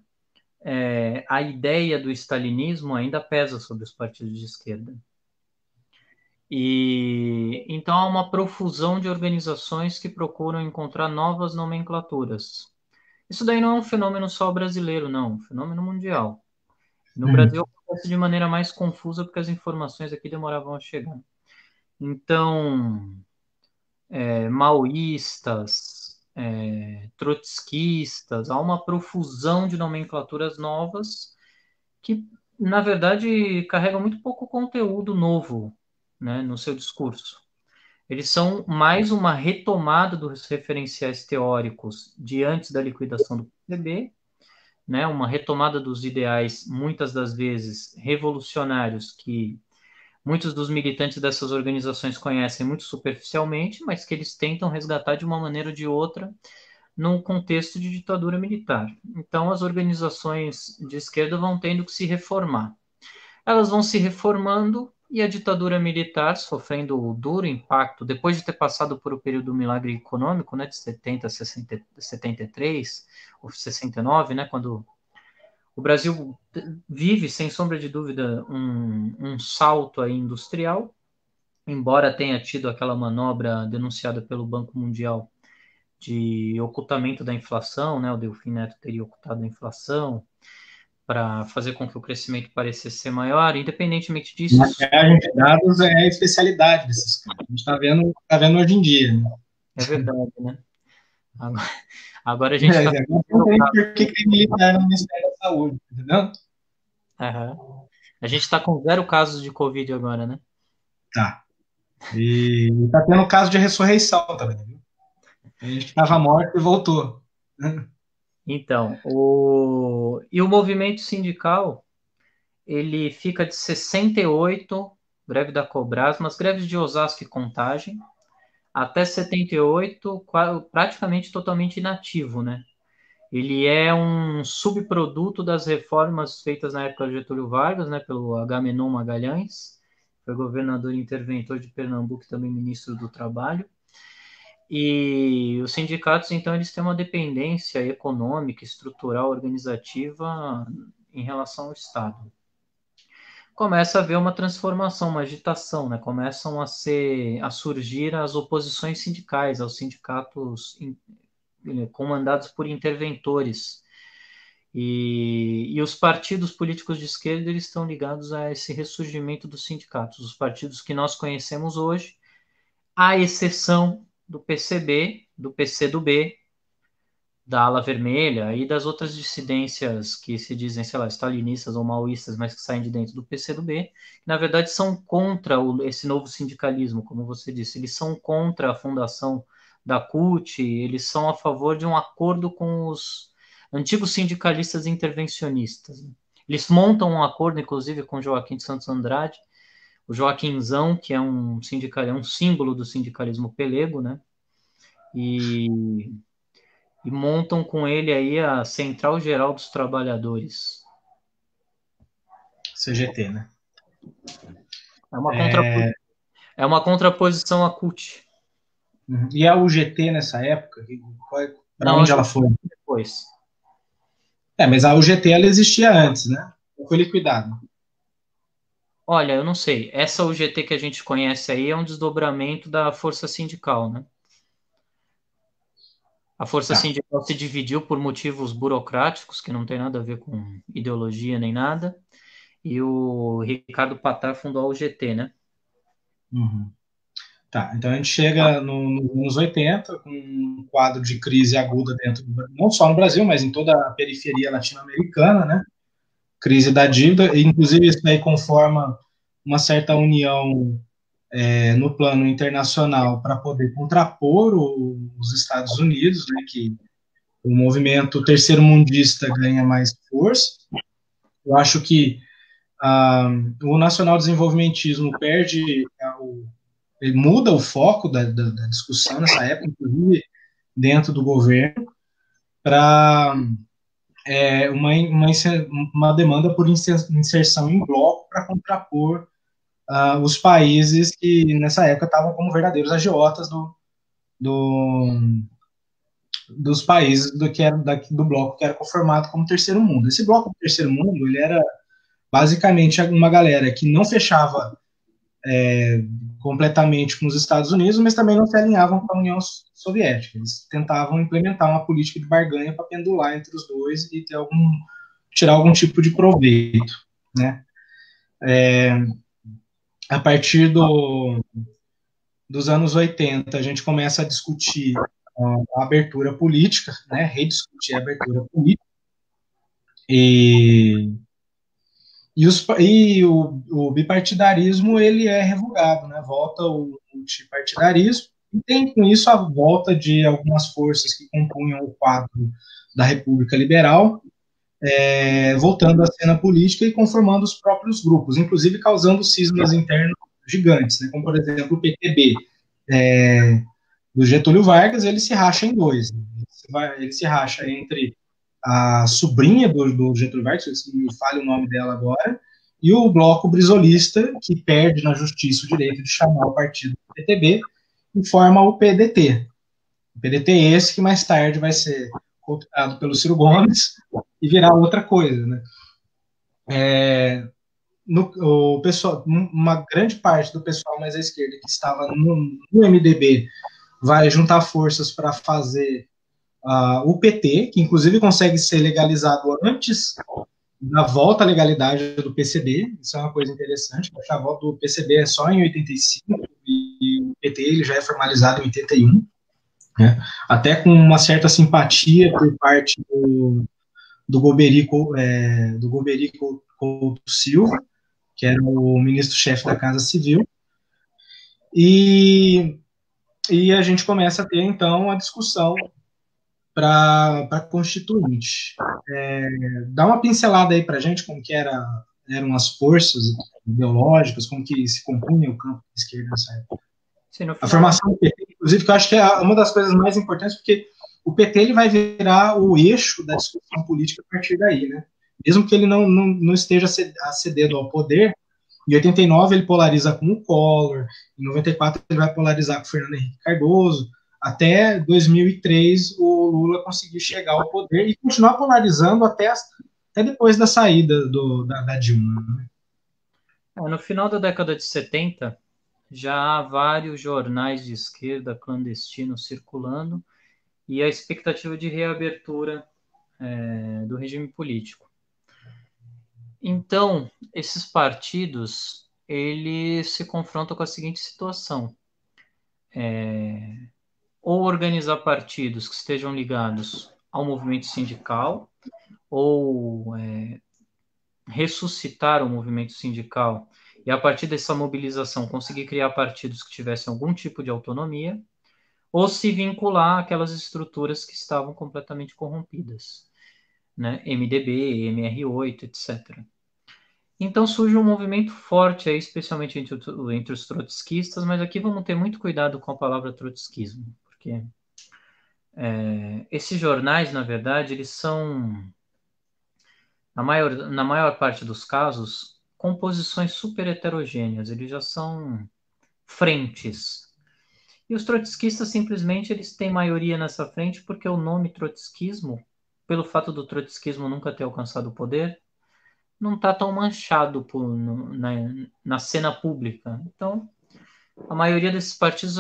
a ideia do stalinismo ainda pesa sobre os partidos de esquerda. E então há uma profusão de organizações que procuram encontrar novas nomenclaturas. Isso daí não é um fenômeno só brasileiro, não, é um fenômeno mundial. No Brasil acontece de maneira mais confusa porque as informações aqui demoravam a chegar. Então, maoístas, trotskistas, há uma profusão de nomenclaturas novas que, na verdade, carregam muito pouco conteúdo novo, né, no seu discurso. Eles são mais uma retomada dos referenciais teóricos de antes da liquidação do PCB, né, uma retomada dos ideais, muitas das vezes revolucionários, que muitos dos militantes dessas organizações conhecem muito superficialmente, mas que eles tentam resgatar de uma maneira ou de outra num contexto de ditadura militar. Então, as organizações de esquerda vão tendo que se reformar. Elas vão se reformando e a ditadura militar, sofrendo o duro impacto, depois de ter passado por o período do milagre econômico, né, de 70 a 73, ou 69, né, quando o Brasil vive, sem sombra de dúvida, um salto aí industrial, embora tenha tido aquela manobra denunciada pelo Banco Mundial de ocultamento da inflação, né, o Delfim Neto teria ocultado a inflação, para fazer com que o crescimento parecesse ser maior, independentemente disso. Maquiagem de dados é a especialidade desses caras. A gente está vendo hoje em dia. Né? É verdade, né? Agora a gente está... Não tem por que militar no Ministério da Saúde, entendeu? Uhum. A gente está com 0 casos de Covid agora, né? Tá. E está tendo caso de ressurreição também, viu? A gente estava morto e voltou. Então, e o movimento sindical, ele fica de 68, greve da Cobrasma, as greves de Osasco e Contagem, até 78, praticamente totalmente inativo, né? Ele é um subproduto das reformas feitas na época de Getúlio Vargas, né, pelo Agamenon Magalhães, foi governador interventor de Pernambuco e também ministro do Trabalho. E os sindicatos, então, eles têm uma dependência econômica, estrutural, organizativa em relação ao Estado. Começa a haver uma transformação, uma agitação, né? Começam a surgir as oposições sindicais aos sindicatos comandados por interventores. E os partidos políticos de esquerda eles estão ligados a esse ressurgimento dos sindicatos. Os partidos que nós conhecemos hoje, à exceção do PCB, do PCdoB, da ala vermelha e das outras dissidências que se dizem, sei lá, stalinistas ou maoístas, mas que saem de dentro do PCdoB, que na verdade são contra esse novo sindicalismo, como você disse, eles são contra a fundação da CUT, eles são a favor de um acordo com os antigos sindicalistas intervencionistas. Eles montam um acordo, inclusive, com Joaquim de Santos Andrade, o Joaquinzão, que é um símbolo do sindicalismo pelego, né? E montam com ele aí a Central Geral dos Trabalhadores. CGT, né? É uma contraposição à CUT. E a UGT nessa época, para onde ela foi? Depois. Mas a UGT ela existia antes, né? Foi liquidada. Olha, eu não sei. Essa UGT que a gente conhece aí é um desdobramento da força sindical, né? A força sindical se dividiu por motivos burocráticos, que não tem nada a ver com ideologia nem nada. E o Ricardo Pattar fundou a UGT, né? Uhum. Então a gente chega nos anos 80 com um quadro de crise aguda não só no Brasil, mas em toda a periferia latino-americana, né? Crise da dívida, e inclusive isso aí conforma uma certa união no plano internacional para poder contrapor os Estados Unidos, né? Que o movimento terceiro-mundista ganha mais força. Eu acho que o nacional-desenvolvimentismo ele muda o foco da discussão nessa época, inclusive dentro do governo, para uma demanda por inserção em bloco para contrapor os países que nessa época estavam como verdadeiros agiotas dos países do bloco que era conformado como terceiro mundo. Esse bloco do terceiro mundo ele era basicamente uma galera que não fechava completamente com os Estados Unidos, mas também não se alinhavam com a União Soviética. Eles tentavam implementar uma política de barganha para pendular entre os dois e tirar algum tipo de proveito, né? A partir dos anos 80, a gente começa a discutir a abertura política, né? Rediscutir a abertura política. E o bipartidarismo ele é revogado, né? Volta o multipartidarismo e tem com isso a volta de algumas forças que compunham o quadro da República Liberal, voltando à cena política e conformando os próprios grupos, inclusive causando cismas internos gigantes, né? Como por exemplo o PTB do Getúlio Vargas, ele se racha em dois. Ele se racha entre a sobrinha do Getúlio Vargas, se me falha o nome dela agora, e o bloco brisolista, que perde na justiça o direito de chamar o partido do PTB, e forma o PDT. O PDT é esse que mais tarde vai ser cooptado pelo Ciro Gomes e virar outra coisa, né? O pessoal, uma grande parte do pessoal mais à esquerda que estava no MDB vai juntar forças para fazer o PT, que inclusive consegue ser legalizado antes da volta à legalidade do PCB. Isso é uma coisa interessante, porque a volta do PCB é só em 85 e o PT ele já é formalizado em 81, né? Até com uma certa simpatia por parte do Goberico Couto Silva, que era o ministro-chefe da Casa Civil, e a gente começa a ter, então, a discussão para Constituinte. Dá uma pincelada aí para a gente como que eram as forças ideológicas, como que se compunha o campo de esquerda nessa época. Sim, no A final, formação do PT, inclusive, que eu acho que é uma das coisas mais importantes, porque o PT ele vai virar o eixo da discussão política a partir daí, né? Mesmo que ele não esteja acedendo ao poder, em 89 ele polariza com o Collor, em 94 ele vai polarizar com o Fernando Henrique Cardoso, até 2003 o Lula conseguiu chegar ao poder e continuar polarizando até depois da saída da Dilma. Né? no final da década de 70, já há vários jornais de esquerda clandestinos circulando e a expectativa de reabertura do regime político. Então, esses partidos, eles se confrontam com a seguinte situação. Ou organizar partidos que estejam ligados ao movimento sindical, ou ressuscitar o movimento sindical e, a partir dessa mobilização, conseguir criar partidos que tivessem algum tipo de autonomia, ou se vincular àquelas estruturas que estavam completamente corrompidas, né? MDB, MR8, etc. Então surge um movimento forte, aí, especialmente entre os trotskistas, mas aqui vamos ter muito cuidado com a palavra trotskismo, porque esses jornais, na verdade, eles são, na maior parte dos casos, composições super heterogêneas, eles já são frentes. E os trotskistas simplesmente eles têm maioria nessa frente porque o nome trotskismo, pelo fato do trotskismo nunca ter alcançado o poder, não está tão manchado na cena pública. Então, a maioria desses partidos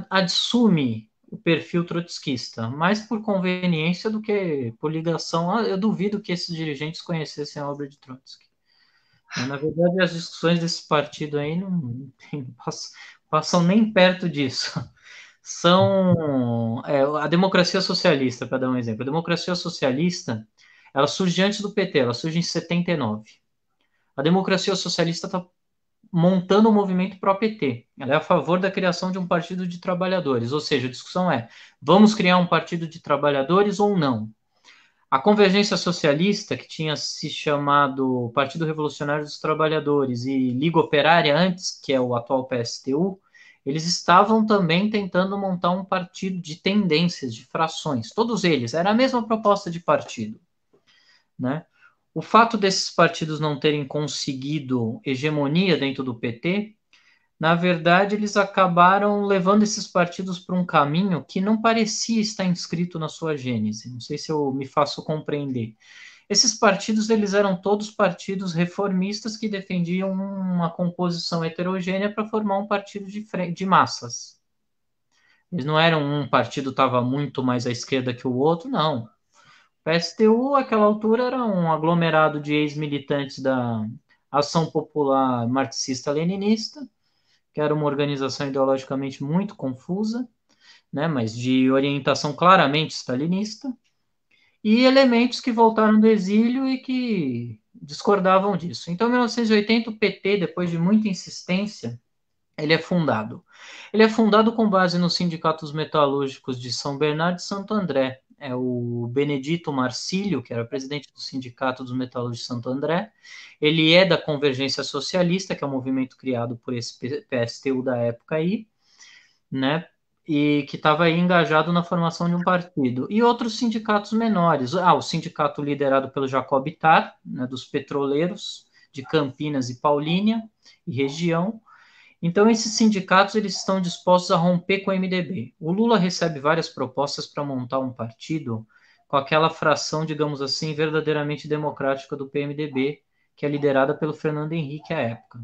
assume o perfil trotskista, mais por conveniência do que por ligação. Eu duvido que esses dirigentes conhecessem a obra de Trotsky. Na verdade, as discussões desse partido aí não passam nem perto disso. São a democracia socialista, para dar um exemplo. A democracia socialista, ela surge antes do PT, ela surge em 79. A democracia socialista está montando o movimento pró-PT. Ela é a favor da criação de um partido de trabalhadores, ou seja, a discussão é, vamos criar um partido de trabalhadores ou não? A Convergência Socialista, que tinha se chamado Partido Revolucionário dos Trabalhadores e Liga Operária antes, que é o atual PSTU, eles estavam também tentando montar um partido de tendências, de frações. Todos eles, era a mesma proposta de partido, né? O fato desses partidos não terem conseguido hegemonia dentro do PT, na verdade, eles acabaram levando esses partidos para um caminho que não parecia estar inscrito na sua gênese. Não sei se eu me faço compreender. Esses partidos, eles eram todos partidos reformistas que defendiam uma composição heterogênea para formar um partido de massas. Eles não eram um partido estava muito mais à esquerda que o outro, não. O PSTU, àquela altura, era um aglomerado de ex-militantes da Ação Popular Marxista-Leninista, que era uma organização ideologicamente muito confusa, né, mas de orientação claramente stalinista, e elementos que voltaram do exílio e que discordavam disso. Então, em 1980, o PT, depois de muita insistência, ele é fundado. Ele é fundado com base nos sindicatos metalúrgicos de São Bernardo e Santo André. É o Benedito Marcílio, que era presidente do Sindicato dos Metalúrgicos de Santo André. Ele é da Convergência Socialista, que é um movimento criado por esse PSTU da época aí, né? E que estava aí engajado na formação de um partido. E outros sindicatos menores. O sindicato liderado pelo Jacob Ittar, né, dos petroleiros de Campinas e Paulínia e região. Então, esses sindicatos eles estão dispostos a romper com o MDB. O Lula recebe várias propostas para montar um partido com aquela fração, digamos assim, verdadeiramente democrática do PMDB, que é liderada pelo Fernando Henrique à época.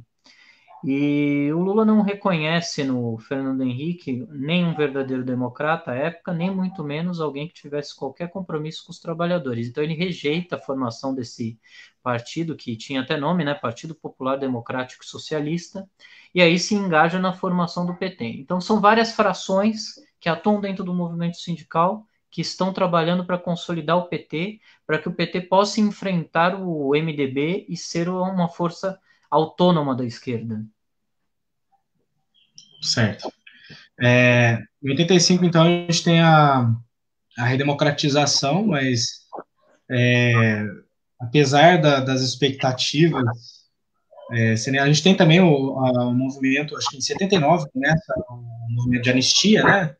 E o Lula não reconhece no Fernando Henrique nem um verdadeiro democrata à época, nem muito menos alguém que tivesse qualquer compromisso com os trabalhadores. Então ele rejeita a formação desse partido, que tinha até nome, né, Partido Popular Democrático e Socialista, e aí se engaja na formação do PT. Então são várias frações que atuam dentro do movimento sindical, que estão trabalhando para consolidar o PT, para que o PT possa enfrentar o MDB e ser uma força autônoma da esquerda. Certo. Em 85, então, a gente tem a redemocratização, mas apesar das expectativas, a gente tem também o movimento, acho que em 79 começa o movimento de anistia, né?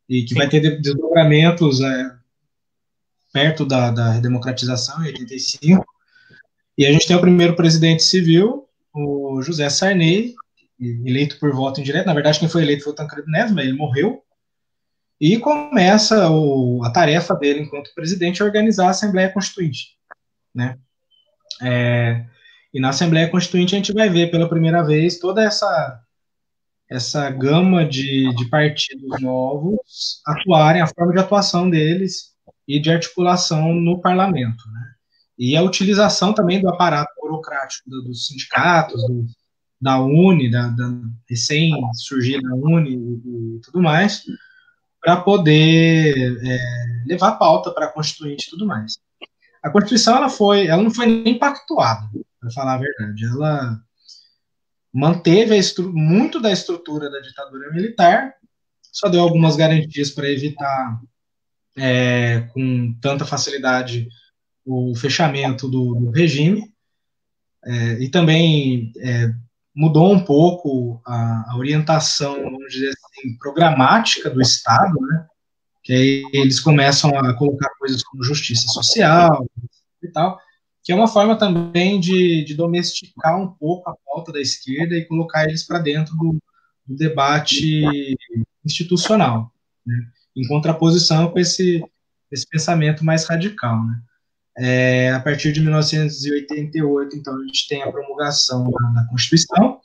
E que vai Sim. ter desdobramentos perto da redemocratização, em 85. E a gente tem o primeiro presidente civil, o José Sarney, eleito por voto indireto. Na verdade, quem foi eleito foi o Tancredo Neves, mas ele morreu. E começa a tarefa dele, enquanto presidente, organizar a Assembleia Constituinte, né? E na Assembleia Constituinte a gente vai ver pela primeira vez toda essa gama de partidos novos atuarem, a forma de atuação deles e de articulação no parlamento, né? E a utilização também do aparato burocrático dos sindicatos, da Uni, da recém-surgida Uni e tudo mais, para poder levar pauta para a Constituinte e tudo mais. A Constituição ela não foi nem pactuada, para falar a verdade. Ela manteve muito da estrutura da ditadura militar, só deu algumas garantias para evitar com tanta facilidade o fechamento do regime, e também mudou um pouco a orientação, vamos dizer assim, programática do Estado, né? Que aí eles começam a colocar coisas como justiça social e tal, que é uma forma também de domesticar um pouco a pauta da esquerda e colocar eles para dentro do debate institucional, né? Em contraposição com esse pensamento mais radical, né? A partir de 1988, então, a gente tem a promulgação da Constituição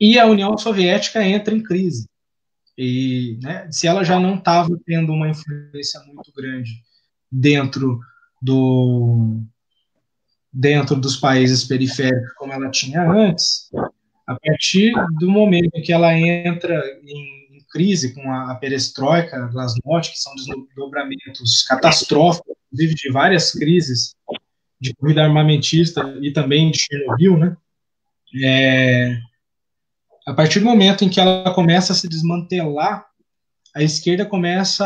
e a União Soviética entra em crise. E, né, se ela já não estava tendo uma influência muito grande dentro do dentro dos países periféricos como ela tinha antes, a partir do momento que ela entra em crise com a perestroika, a glasnost, que são desdobramentos catastróficos, inclusive de várias crises de corrida armamentista e também de Chernobyl, né? A partir do momento em que ela começa a se desmantelar, a esquerda começa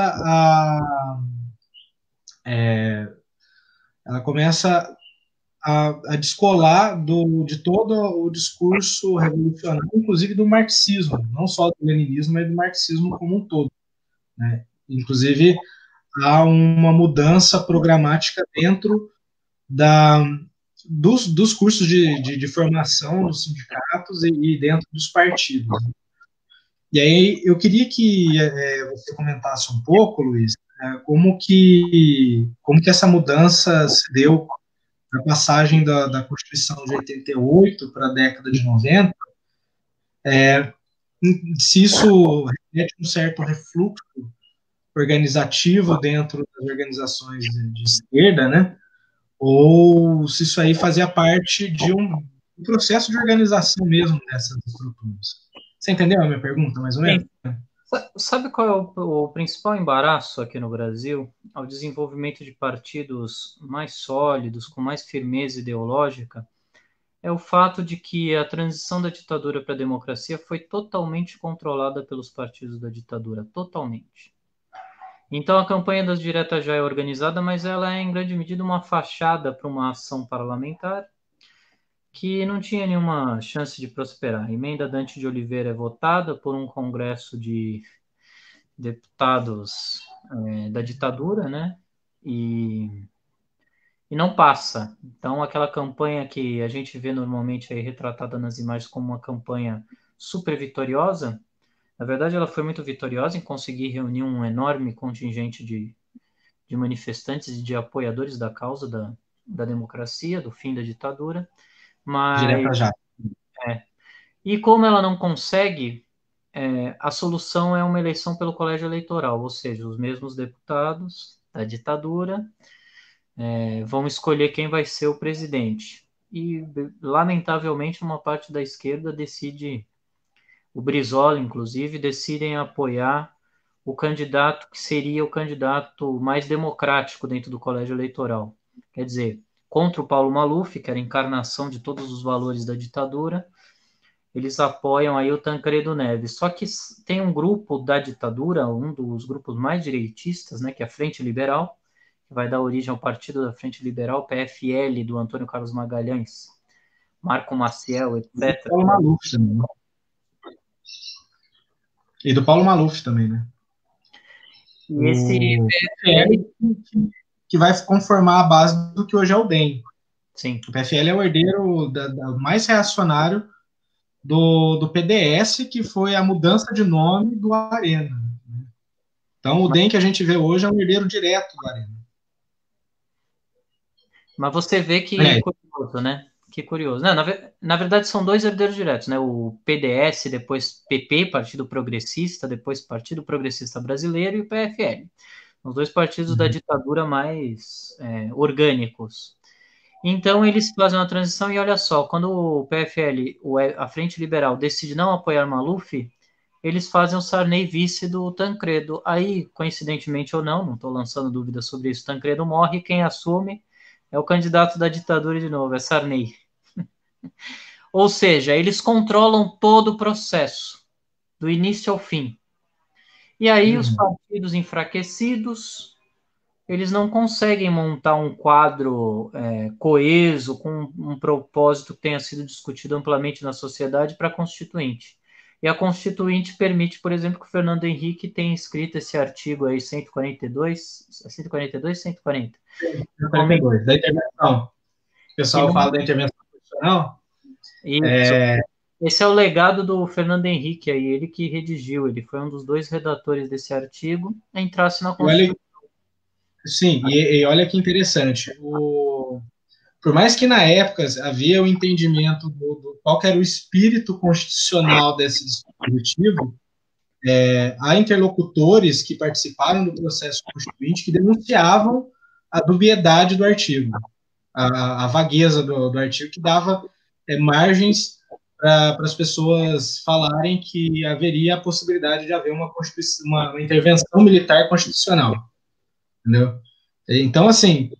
ela começa a descolar de todo o discurso revolucionário, inclusive do marxismo, não só do leninismo, mas do marxismo como um todo, né? Inclusive, há uma mudança programática dentro dos cursos de formação dos sindicatos e dentro dos partidos. E aí eu queria que você comentasse um pouco, Luiz, como que essa mudança se deu na passagem da Constituição de 88 para a década de 90, se isso reflete um certo refluxo organizativo dentro das organizações de esquerda, né? Ou se isso aí fazia parte de um processo de organização mesmo dessas estruturas. Você entendeu a minha pergunta, mais ou menos? Sim. Sabe qual é o principal embaraço aqui no Brasil ao desenvolvimento de partidos mais sólidos, com mais firmeza ideológica? É o fato de que a transição da ditadura para a democracia foi totalmente controlada pelos partidos da ditadura, totalmente. Então a campanha das diretas já é organizada, mas ela é em grande medida uma fachada para uma ação parlamentar que não tinha nenhuma chance de prosperar. A emenda Dante de Oliveira é votada por um congresso de deputados da ditadura, né? E não passa. Então, aquela campanha que a gente vê normalmente aí retratada nas imagens como uma campanha super vitoriosa, na verdade ela foi muito vitoriosa em conseguir reunir um enorme contingente de manifestantes e de apoiadores da causa da democracia, do fim da ditadura, mas Direta já. e como ela não consegue, a solução é uma eleição pelo colégio eleitoral, ou seja, os mesmos deputados da ditadura vão escolher quem vai ser o presidente. E, lamentavelmente, uma parte da esquerda decide, o Brizola, inclusive, decidem apoiar o candidato que seria o candidato mais democrático dentro do colégio eleitoral. Quer dizer, contra o Paulo Maluf, que era a encarnação de todos os valores da ditadura, eles apoiam aí o Tancredo Neves. Só que tem um grupo da ditadura, um dos grupos mais direitistas, né, que é a Frente Liberal, que vai dar origem ao Partido da Frente Liberal, PFL, do Antônio Carlos Magalhães, Marco Maciel, E do etc. Paulo Maluf também, né? E do Paulo Maluf também, né? E esse O PFL, PFL que vai conformar a base do que hoje é o DEM. sim. O PFL é o herdeiro mais reacionário do PDS, que foi a mudança de nome do Arena. Então, o DEM que a gente vê hoje é um herdeiro direto do Arena. Mas você vê que É, curioso, né? Que curioso. Não, na verdade, são dois herdeiros diretos, né? O PDS, depois PP, Partido Progressista, depois Partido Progressista Brasileiro, e o PFL. Os dois partidos da ditadura mais orgânicos. Então, eles fazem uma transição e olha só, quando o PFL, a Frente Liberal, decide não apoiar Maluf, eles fazem o Sarney vice do Tancredo. Aí, coincidentemente ou não estou lançando dúvidas sobre isso, Tancredo morre, quem assume é o candidato da ditadura de novo, é Sarney. Ou seja, eles controlam todo o processo, do início ao fim. E aí os partidos enfraquecidos, eles não conseguem montar um quadro coeso, com um propósito que tenha sido discutido amplamente na sociedade para a Constituinte. E a Constituinte permite, por exemplo, que o Fernando Henrique tenha escrito esse artigo aí, 142, 142, 140. 42, da intervenção. O Que pessoal não, fala da intervenção constitucional. isso. Esse é o legado do Fernando Henrique aí, ele que redigiu, ele foi um dos dois redatores desse artigo, entrasse na E olha, Constituição. sim, e olha que interessante. Por mais que na época havia o entendimento do qual era o espírito constitucional desse dispositivo, há interlocutores que participaram do processo constituinte que denunciavam a dubiedade do artigo, a vagueza do artigo, que dava margens para as pessoas falarem que haveria a possibilidade de haver uma intervenção militar constitucional, entendeu? Então, assim,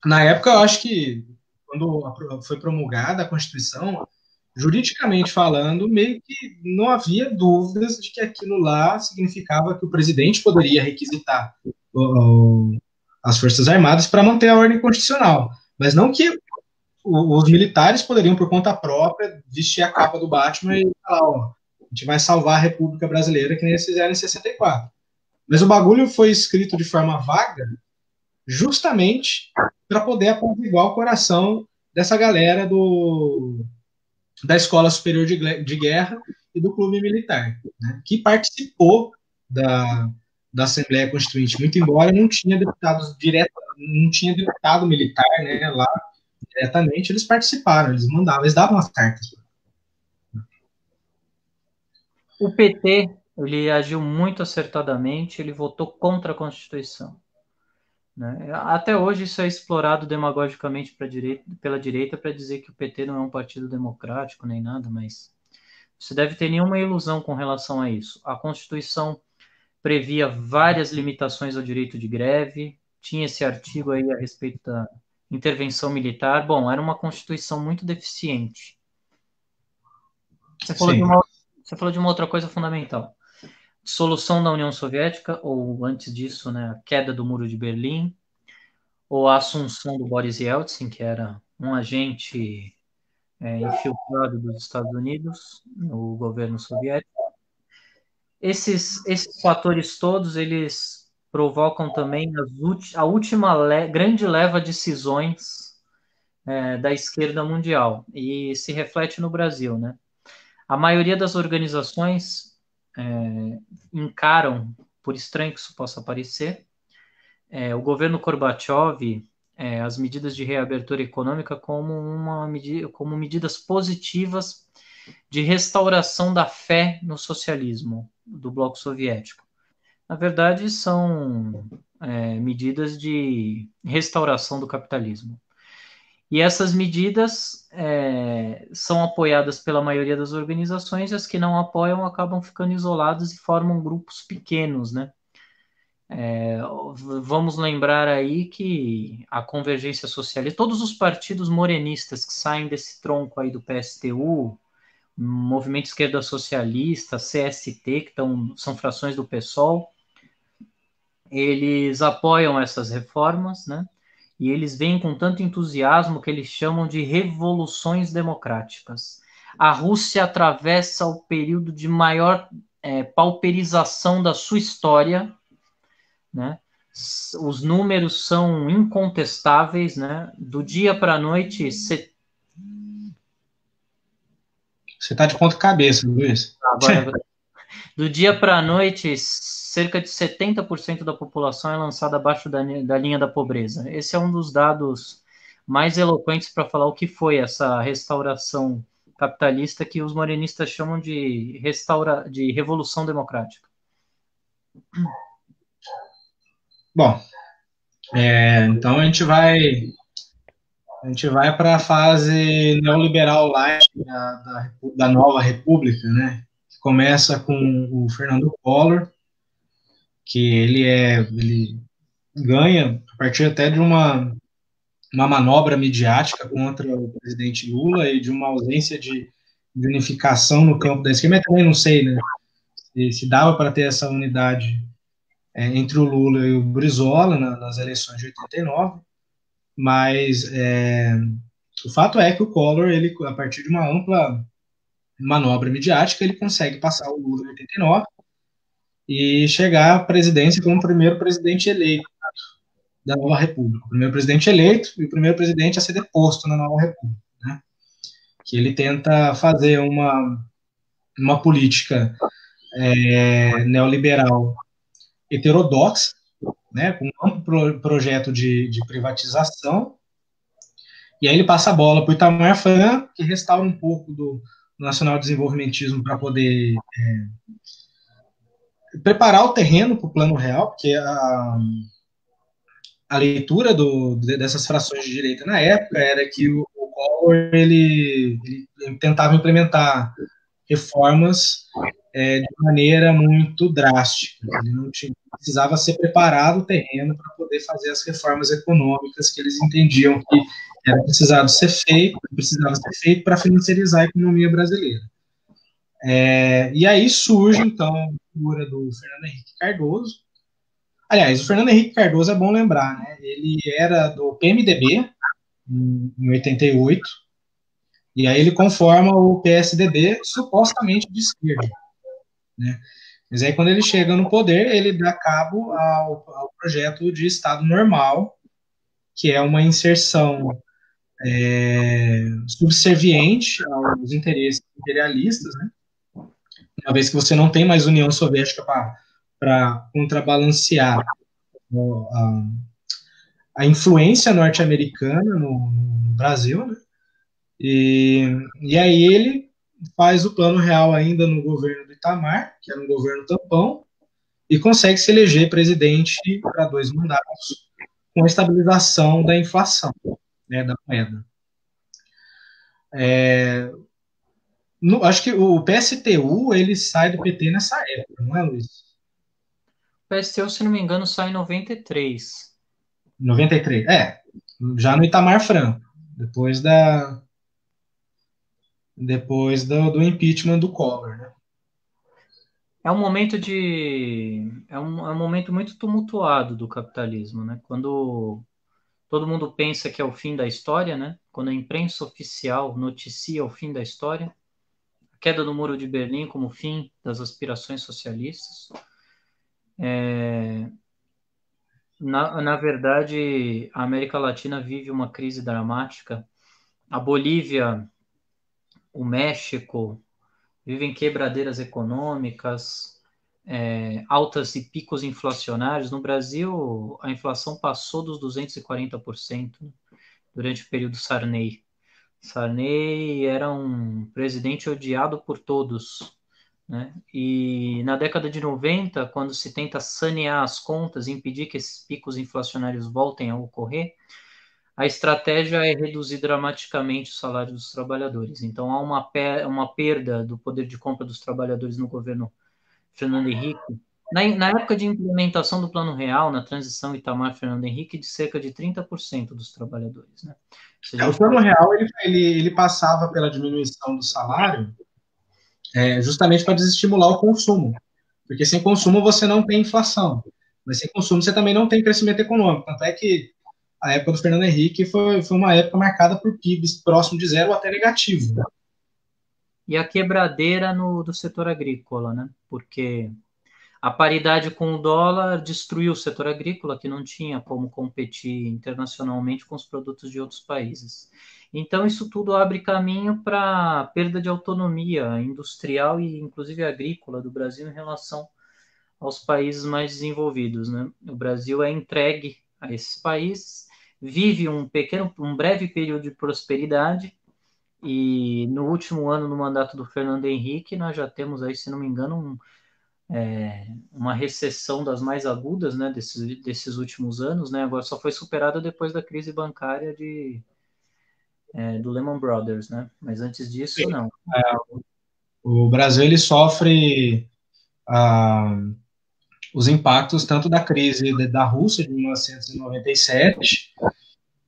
na época, eu acho que quando foi promulgada a Constituição, juridicamente falando, meio que não havia dúvidas de que aquilo lá significava que o presidente poderia requisitar as Forças Armadas para manter a ordem constitucional, mas não que os militares poderiam, por conta própria, vestir a capa do Batman e falar, ó, a gente vai salvar a República Brasileira, que nem eles fizeram em 64. Mas o bagulho foi escrito de forma vaga, justamente para poder apaziguar o coração dessa galera da Escola Superior de Guerra e do Clube Militar, né, que participou da Assembleia Constituinte, muito embora não tinha deputados direto, não tinha deputado militar, né, lá diretamente, eles participaram, eles mandavam, eles davam as cartas. O PT, ele agiu muito acertadamente, ele votou contra a Constituição. Né? Até hoje isso é explorado demagogicamente pela direita para dizer que o PT não é um partido democrático nem nada, mas você deve ter nenhuma ilusão com relação a isso. A Constituição previa várias limitações ao direito de greve, tinha esse artigo aí a respeito da intervenção militar. Bom, era uma Constituição muito deficiente. Você falou Sim. você falou de uma outra coisa fundamental. Dissolução da União Soviética, ou antes disso, né, a queda do Muro de Berlim, ou a assunção do Boris Yeltsin, que era um agente infiltrado dos Estados Unidos no governo soviético. Esses fatores todos, eles provocam também a última grande leva de cisões da esquerda mundial, e se reflete no Brasil, né? A maioria das organizações encaram, por estranho que isso possa parecer, o governo Gorbachev, as medidas de reabertura econômica como medidas positivas de restauração da fé no socialismo do bloco soviético. Na verdade, são medidas de restauração do capitalismo. E essas medidas são apoiadas pela maioria das organizações, e as que não apoiam acabam ficando isoladas e formam grupos pequenos, né? vamos lembrar aí que a convergência socialista, todos os partidos morenistas que saem desse tronco aí do PSTU, Movimento Esquerda Socialista, CST, que são frações do PSOL, eles apoiam essas reformas, né? E eles vêm com tanto entusiasmo que eles chamam de revoluções democráticas. A Rússia atravessa o período de maior pauperização da sua história, né? Os números são incontestáveis, né? Do dia para a noite. Você está de ponta cabeça, Luiz. Agora, do dia para a noite, cerca de 70% da população é lançada abaixo da linha da pobreza. Esse é um dos dados mais eloquentes para falar o que foi essa restauração capitalista que os morenistas chamam de revolução democrática. Bom, então a gente vai para a fase neoliberal light da nova república, né? Que começa com o Fernando Collor, que ele ganha a partir até de uma manobra midiática contra o presidente Lula e de uma ausência de unificação no campo da esquerda. Mas também não sei, né? Se dava para ter essa unidade entre o Lula e o Brizola nas eleições de 89, mas o fato é que o Collor, ele, a partir de uma ampla manobra midiática, ele consegue passar o Lula em 89 e chegar à presidência como o primeiro presidente eleito da nova república. O primeiro presidente eleito e o primeiro presidente a ser deposto na nova república, né? Que ele tenta fazer uma política neoliberal heterodoxa, né, com um amplo projeto de privatização, e aí ele passa a bola para o Itamar Franco, que restaura um pouco do nacional-desenvolvimentismo para poder preparar o terreno para o plano real, porque a leitura dessas frações de direita na época era que o Collor ele tentava implementar reformas de maneira muito drástica. Ele não precisava ser preparado o terreno para poder fazer as reformas econômicas que eles entendiam que era precisava ser feito para financiarizar a economia brasileira. E aí surge, então, a figura do Fernando Henrique Cardoso. Aliás, o Fernando Henrique Cardoso é bom lembrar, né? Ele era do PMDB, em 88, e aí ele conforma o PSDB supostamente de esquerda, né? Mas aí quando ele chega no poder, ele dá cabo ao projeto de Estado Normal, que é uma inserção subserviente aos interesses imperialistas, né? Uma vez que você não tem mais União Soviética para contrabalancear a influência norte-americana no Brasil, né? E aí ele faz o plano real ainda no governo do Itamar, que era um governo tampão, e consegue se eleger presidente para 2 mandatos, com a estabilização da inflação, né, da moeda. Acho que o PSTU ele sai do PT nessa época, não é, Luiz? O PSTU, se não me engano, sai em 93. 93, já no Itamar Franco, depois do impeachment do Collor, né? É um momento é um momento muito tumultuado do capitalismo, né? Quando todo mundo pensa que é o fim da história, né? Quando a imprensa oficial noticia o fim da história, a queda do Muro de Berlim como o fim das aspirações socialistas. Na verdade, a América Latina vive uma crise dramática. A Bolívia, o México, vivem quebradeiras econômicas, altas e picos inflacionários. No Brasil, a inflação passou dos 240% durante o período Sarney. Sarney era um presidente odiado por todos, né? E na década de 90, quando se tenta sanear as contas, impedir que esses picos inflacionários voltem a ocorrer, a estratégia é reduzir dramaticamente o salário dos trabalhadores. Então, há uma perda do poder de compra dos trabalhadores no governo Fernando Henrique Na época de implementação do Plano Real, na transição Itamar-Fernando Henrique, de cerca de 30% dos trabalhadores, né? Se a O gente plano for... real ele passava pela diminuição do salário justamente para desestimular o consumo, porque sem consumo você não tem inflação, mas sem consumo você também não tem crescimento econômico. Tanto é que a época do Fernando Henrique foi uma época marcada por PIBs próximo de zero até negativo. Né? E a quebradeira do setor agrícola, né? Porque a paridade com o dólar destruiu o setor agrícola, que não tinha como competir internacionalmente com os produtos de outros países. Então, isso tudo abre caminho para a perda de autonomia industrial e, inclusive, agrícola do Brasil em relação aos países mais desenvolvidos, né? O Brasil é entregue a esses países, vive um breve período de prosperidade, e no último ano, no mandato do Fernando Henrique, nós já temos aí, se não me engano, uma recessão das mais agudas, né, desses últimos anos, né, agora só foi superada depois da crise bancária do Lehman Brothers, né, mas antes disso, não. O Brasil ele sofre os impactos tanto da crise da Rússia de 1997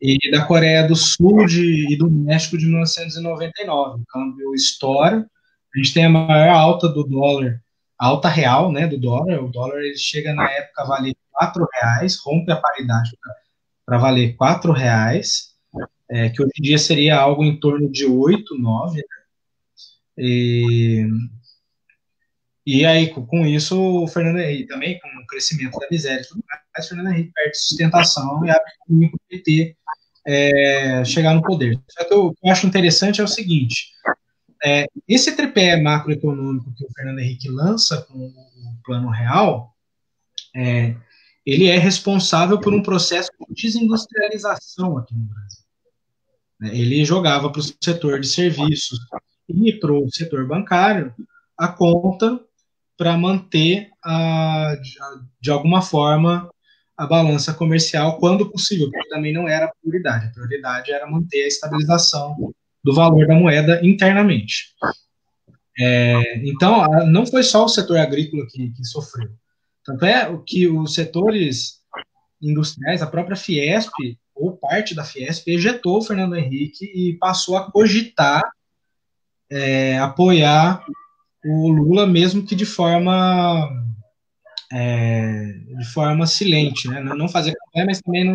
e da Coreia do Sul e do México de 1999. O câmbio estoura, a gente tem a maior alta do dólar, a alta real, né, do dólar. O dólar ele chega na época a valer R$ 4, rompe a paridade para valer R$ 4, que hoje em dia seria algo em torno de 8, 9. Né? E aí, com isso, o Fernando Henrique também, com o crescimento da miséria e tudo mais, o Fernando Henrique perde sustentação e abre caminho para o PT chegar no poder. Só que o que eu acho interessante é o seguinte: esse tripé macroeconômico que o Fernando Henrique lança com o Plano Real, ele é responsável por um processo de desindustrialização aqui no Brasil. Ele jogava para o setor de serviços e para o setor bancário a conta para manter, de alguma forma, a balança comercial quando possível, porque também não era a prioridade. A prioridade era manter a estabilização do valor da moeda internamente. Então, não foi só o setor agrícola que sofreu. Tanto é que os setores industriais, a própria Fiesp, ou parte da Fiesp, ejetou o Fernando Henrique e passou a cogitar apoiar o Lula, mesmo que de forma silente, né? Não fazer campanha, mas também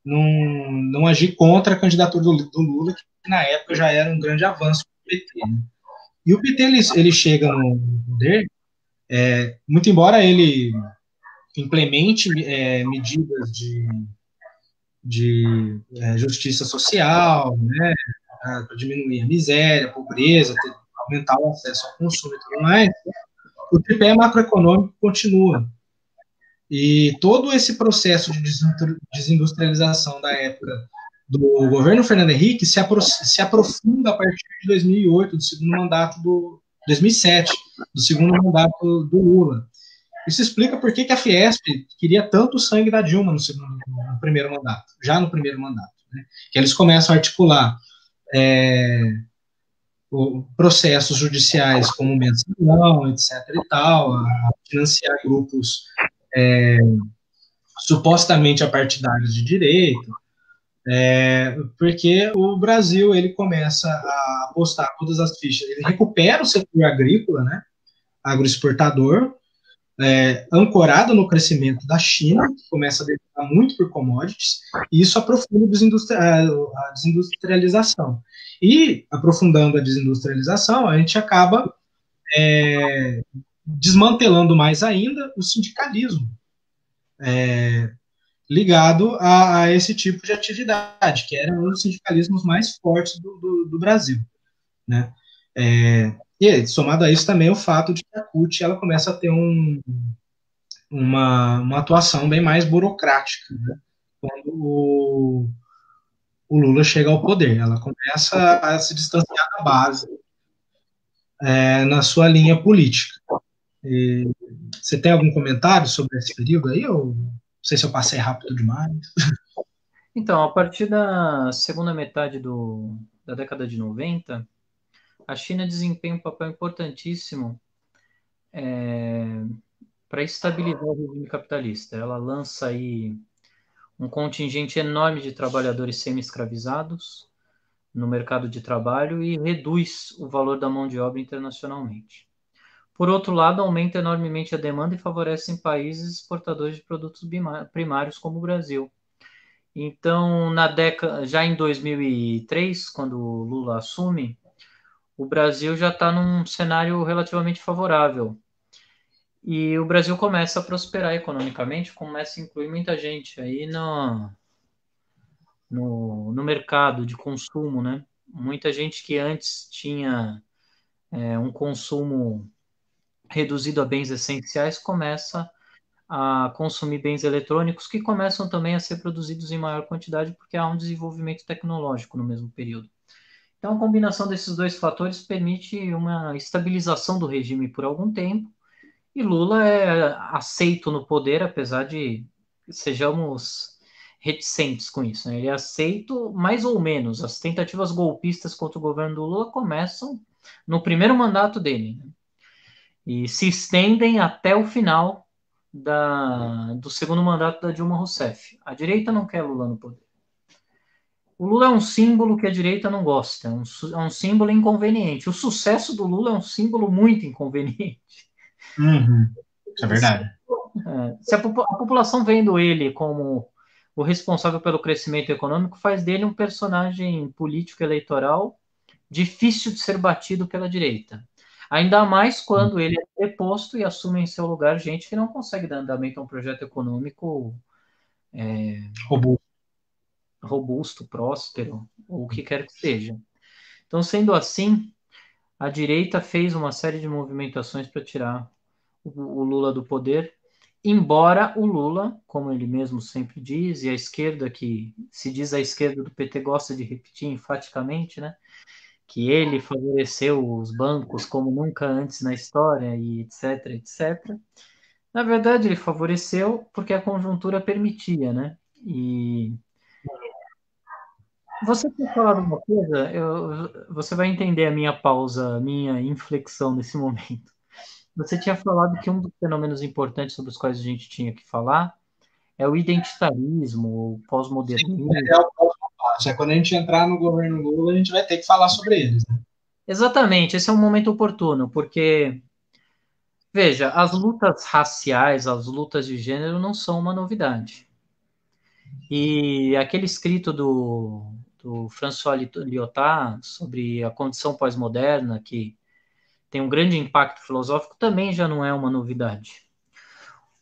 não agir contra a candidatura do Lula, que na época já era um grande avanço para o PT. Né? E o PT ele chega no poder, muito embora ele implemente medidas de justiça social, né, para diminuir a miséria, a pobreza, aumentar o acesso ao consumo e tudo mais, o tripé macroeconômico continua. E todo esse processo de desindustrialização da época do governo Fernando Henrique se aprofunda a partir de 2008, do segundo mandato 2007, do segundo mandato do Lula. Isso explica por que a Fiesp queria tanto o sangue da Dilma no primeiro mandato, já no primeiro mandato. Né? Que eles começam a articular processos judiciais como mensalão, etc. e tal, a financiar grupos supostamente apartidários de direito, porque o Brasil ele começa a apostar todas as fichas, ele recupera o setor agrícola, né, agroexportador, ancorado no crescimento da China, que começa a depender muito por commodities, e isso aprofunda a desindustrialização. E, aprofundando a desindustrialização, a gente acaba desmantelando mais ainda o sindicalismo ligado a esse tipo de atividade, que era um dos sindicalismos mais fortes do Brasil. Né? E, somado a isso, também o fato de que a CUT ela começa a ter uma atuação bem mais burocrática, né? Quando o Lula chega ao poder. Ela começa a se distanciar da base na sua linha política. E você tem algum comentário sobre esse período aí? Ou não sei se eu passei rápido demais. Então, a partir da segunda metade da década de 90, a China desempenha um papel importantíssimo para estabilizar o regime capitalista. Ela lança aí um contingente enorme de trabalhadores semi-escravizados no mercado de trabalho e reduz o valor da mão de obra internacionalmente. Por outro lado, aumenta enormemente a demanda e favorece países exportadores de produtos primários como o Brasil. Então, já em 2003, quando o Lula assume, o Brasil já está num cenário relativamente favorável. E o Brasil começa a prosperar economicamente, começa a incluir muita gente aí no mercado de consumo, né? Muita gente que antes tinha um consumo reduzido a bens essenciais começa a consumir bens eletrônicos que começam também a ser produzidos em maior quantidade porque há um desenvolvimento tecnológico no mesmo período. Então, a combinação desses dois fatores permite uma estabilização do regime por algum tempo e Lula é aceito no poder, apesar de sejamos reticentes com isso, né? Ele é aceito mais ou menos. As tentativas golpistas contra o governo do Lula começam no primeiro mandato dele, né? E se estendem até o final do segundo mandato da Dilma Rousseff. A direita não quer Lula no poder. O Lula é um símbolo que a direita não gosta, é um símbolo inconveniente. O sucesso do Lula é um símbolo muito inconveniente. Uhum. Isso é verdade. Se a população vendo ele como o responsável pelo crescimento econômico, faz dele um personagem político eleitoral difícil de ser batido pela direita. Ainda mais quando ele é deposto e assume em seu lugar gente que não consegue dar andamento a um projeto econômico Robô. robusto, próspero, ou o que quer que seja. Então, sendo assim, a direita fez uma série de movimentações para tirar o Lula do poder, embora o Lula, como ele mesmo sempre diz, e a esquerda, que se diz a esquerda do PT, gosta de repetir enfaticamente, né, que ele favoreceu os bancos como nunca antes na história, e etc, etc. Na verdade, ele favoreceu porque a conjuntura permitia, né? E você quer falar de uma coisa? Você vai entender a minha pausa, a minha inflexão nesse momento. Você tinha falado que um dos fenômenos importantes sobre os quais a gente tinha que falar é o identitarismo, o pós-modernismo. É o próximo passo. É quando a gente entrar no governo Lula, a gente vai ter que falar sobre eles, né? Exatamente, esse é um momento oportuno, porque, veja, as lutas raciais, as lutas de gênero não são uma novidade. E aquele escrito do François Lyotard sobre a condição pós-moderna, que tem um grande impacto filosófico, também já não é uma novidade.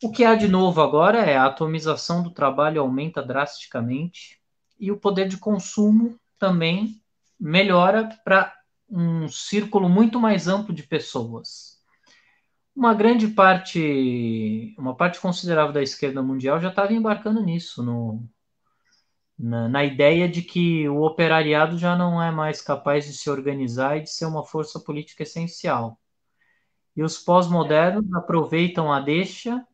O que há de novo agora é a atomização do trabalho aumenta drasticamente e o poder de consumo também melhora para um círculo muito mais amplo de pessoas. Uma parte considerável da esquerda mundial já estava embarcando nisso, na ideia de que o operariado já não é mais capaz de se organizar e de ser uma força política essencial. E os pós-modernos aproveitam a deixa,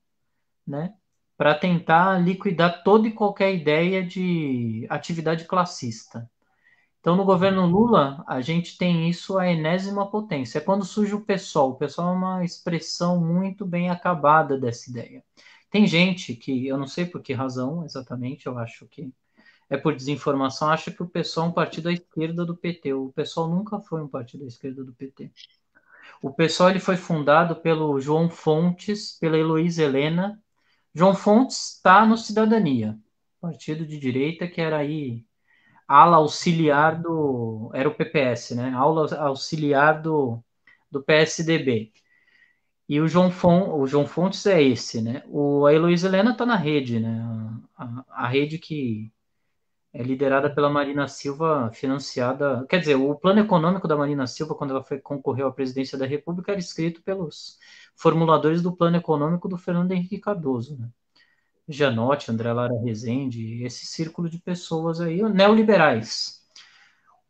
né, para tentar liquidar toda e qualquer ideia de atividade classista. Então, no governo Lula, a gente tem isso à enésima potência. É quando surge o PSOL. O PSOL é uma expressão muito bem acabada dessa ideia. Tem gente que, eu não sei por que razão exatamente, eu acho que é por desinformação, acha que o PSOL é um partido à esquerda do PT. O PSOL nunca foi um partido à esquerda do PT. O PSOL ele foi fundado pelo João Fontes, pela Heloísa Helena. João Fontes está no Cidadania, partido de direita que era aí ala auxiliar era o PPS, né? Ala auxiliar do PSDB. E o João Fontes é esse, né? A Heloísa Helena está na rede, né? A rede que é liderada pela Marina Silva, financiada. Quer dizer, o plano econômico da Marina Silva, quando ela concorreu à presidência da República, era escrito pelos formuladores do plano econômico do Fernando Henrique Cardoso, né? Janotti, André Lara Rezende, esse círculo de pessoas aí, neoliberais.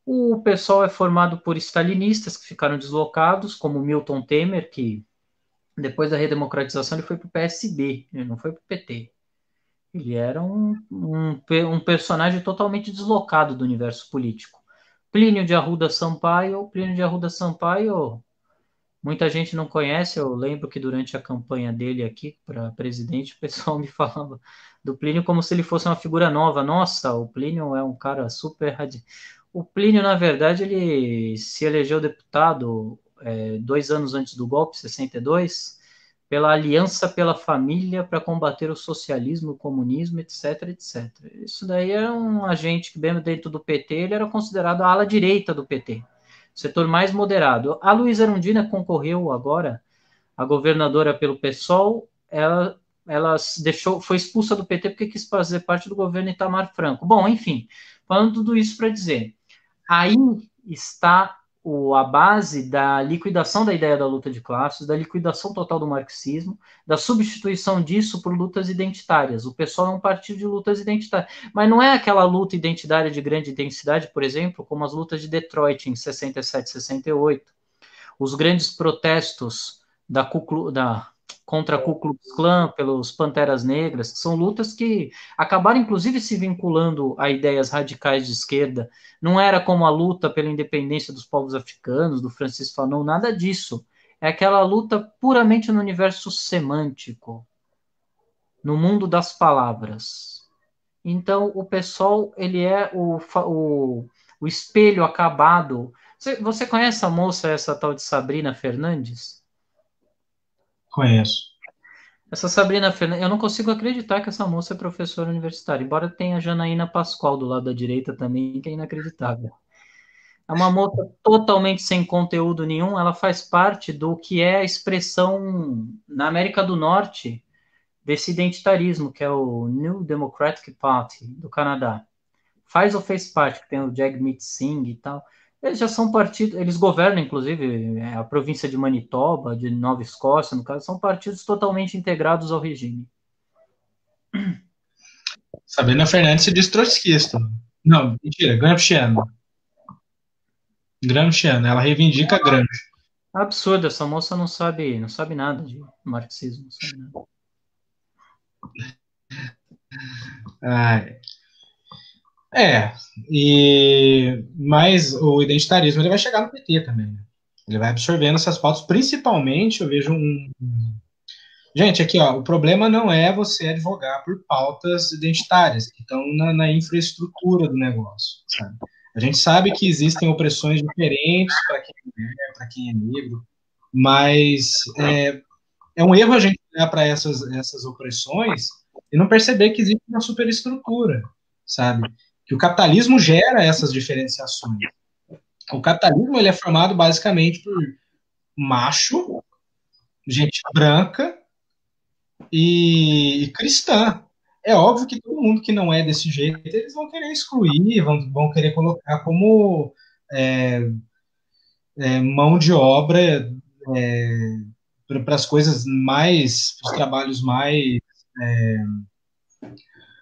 O pessoal é formado por stalinistas que ficaram deslocados, como Milton Temer, que depois da redemocratização ele foi para o PSB, ele não foi para o PT. Ele era um personagem totalmente deslocado do universo político. Plínio de Arruda Sampaio Muita gente não conhece, eu lembro que durante a campanha dele aqui para presidente, o pessoal me falava do Plínio como se ele fosse uma figura nova. Nossa, o Plínio é um cara super radical. O Plínio, na verdade, ele se elegeu deputado 2 anos antes do golpe, 62, pela Aliança pela Família para combater o socialismo, o comunismo, etc, etc. Isso daí era um agente que, mesmo dentro do PT, ele era considerado a ala direita do PT, setor mais moderado. A Luísa Erundina concorreu agora, a governadora pelo PSOL, ela foi expulsa do PT porque quis fazer parte do governo Itamar Franco. Bom, enfim, falando tudo isso para dizer, aí está a base da liquidação da ideia da luta de classes, da liquidação total do marxismo, da substituição disso por lutas identitárias. O PSOL é um partido de lutas identitárias, mas não é aquela luta identitária de grande intensidade, por exemplo, como as lutas de Detroit em 67, 68, os grandes protestos contra a Ku Klux Klan pelos Panteras Negras, que são lutas que acabaram inclusive se vinculando a ideias radicais de esquerda. Não era como a luta pela independência dos povos africanos, do Francis Fanon, nada disso. É aquela luta puramente no universo semântico, no mundo das palavras. Então, o PSOL, ele é o espelho acabado. Você conhece a moça, essa tal de Sabrina Fernandes? Conheço. Essa Sabrina Fernandes, eu não consigo acreditar que essa moça é professora universitária, embora tenha a Janaína Pascoal do lado da direita também, que é inacreditável. É uma moça totalmente sem conteúdo nenhum, ela faz parte do que é a expressão na América do Norte desse identitarismo, que é o New Democratic Party do Canadá. Faz ou fez parte, que tem o Jagmeet Singh e tal. Eles já são partidos, eles governam, inclusive, a província de Manitoba, de Nova Escócia, no caso, são partidos totalmente integrados ao regime. Sabrina Fernandes se diz trotskista. Não, mentira, gramsciana. Gramsciana, ela reivindica Gramsci. Absurdo, essa moça não sabe nada de marxismo, não sabe nada. Mas o identitarismo ele vai chegar no PT também. Né? Ele vai absorvendo essas pautas, principalmente eu vejo Gente, aqui, ó, o problema não é você advogar por pautas identitárias, que estão na infraestrutura do negócio, sabe? A gente sabe que existem opressões diferentes para quem é mulher, para quem é negro, mas é um erro a gente olhar para essas opressões e não perceber que existe uma superestrutura, sabe? Que o capitalismo gera essas diferenciações. O capitalismo ele é formado basicamente por macho, gente branca, e cristã. É óbvio que todo mundo que não é desse jeito, eles vão querer excluir, vão querer colocar como mão de obra para as coisas mais, os trabalhos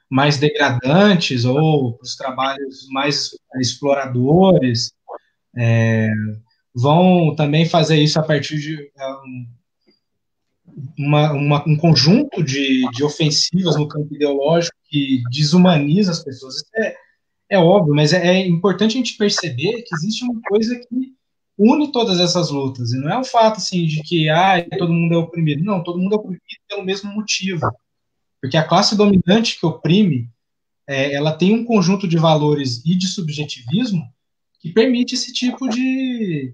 mais degradantes ou os trabalhos mais exploradores. Vão também fazer isso a partir de um conjunto de ofensivas no campo ideológico que desumaniza as pessoas. Isso é óbvio, mas é importante a gente perceber que existe uma coisa que une todas essas lutas, e não é o fato assim, de que todo mundo é oprimido. Não, todo mundo é oprimido pelo mesmo motivo. Porque a classe dominante que oprime, ela tem um conjunto de valores e de subjetivismo que permite esse tipo de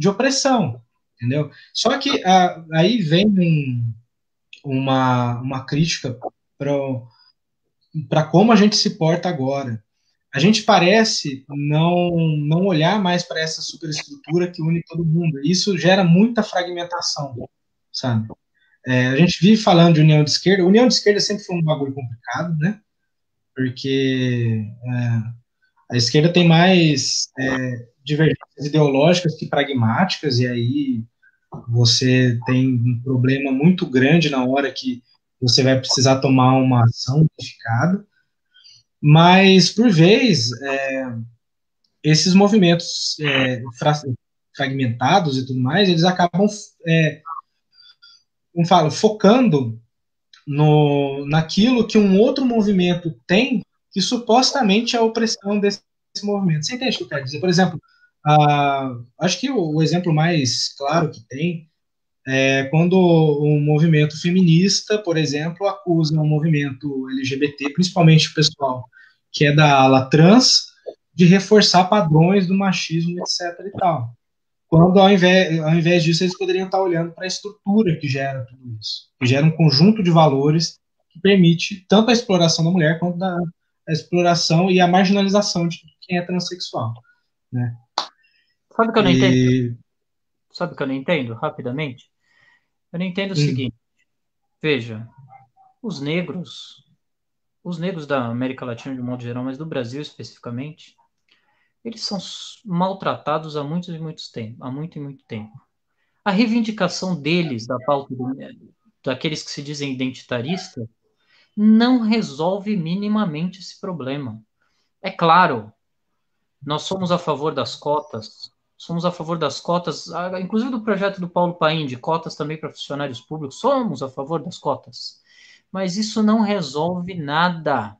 opressão, entendeu? Só que aí vem uma crítica para como a gente se porta agora. A gente parece não olhar mais para essa superestrutura que une todo mundo. Isso gera muita fragmentação, sabe? A gente vive falando de união de esquerda. União de esquerda sempre foi um bagulho complicado, né? Porque a esquerda tem mais divergências ideológicas que pragmáticas, e aí você tem um problema muito grande na hora que você vai precisar tomar uma ação unificada. Mas, por vez, esses movimentos fragmentados e tudo mais, eles acabam como falo, focando naquilo que um outro movimento tem, que supostamente é a opressão desse movimento. Você entende o que eu quero dizer? Por exemplo, Acho que o exemplo mais claro que tem é quando um movimento feminista, por exemplo, acusa um movimento LGBT, principalmente o pessoal que é da ala trans, de reforçar padrões do machismo, etc. e tal. Quando, ao invés disso, eles poderiam estar olhando para a estrutura que gera tudo isso, que gera um conjunto de valores que permite tanto a exploração da mulher quanto a exploração e a marginalização de quem é transexual, né? Sabe o que eu não entendo? E, Sabe o que eu não entendo, rapidamente? Eu não entendo o hum, seguinte. Veja, os negros, os negros da América Latina de um modo geral, mas do Brasil especificamente, eles são maltratados há muito e muito tempo, há muito e muito tempo. A reivindicação deles, da pauta daqueles que se dizem identitaristas, não resolve minimamente esse problema. É claro, nós somos a favor das cotas, somos a favor das cotas, inclusive do projeto do Paulo Paim, de cotas também para funcionários públicos, somos a favor das cotas. Mas isso não resolve nada.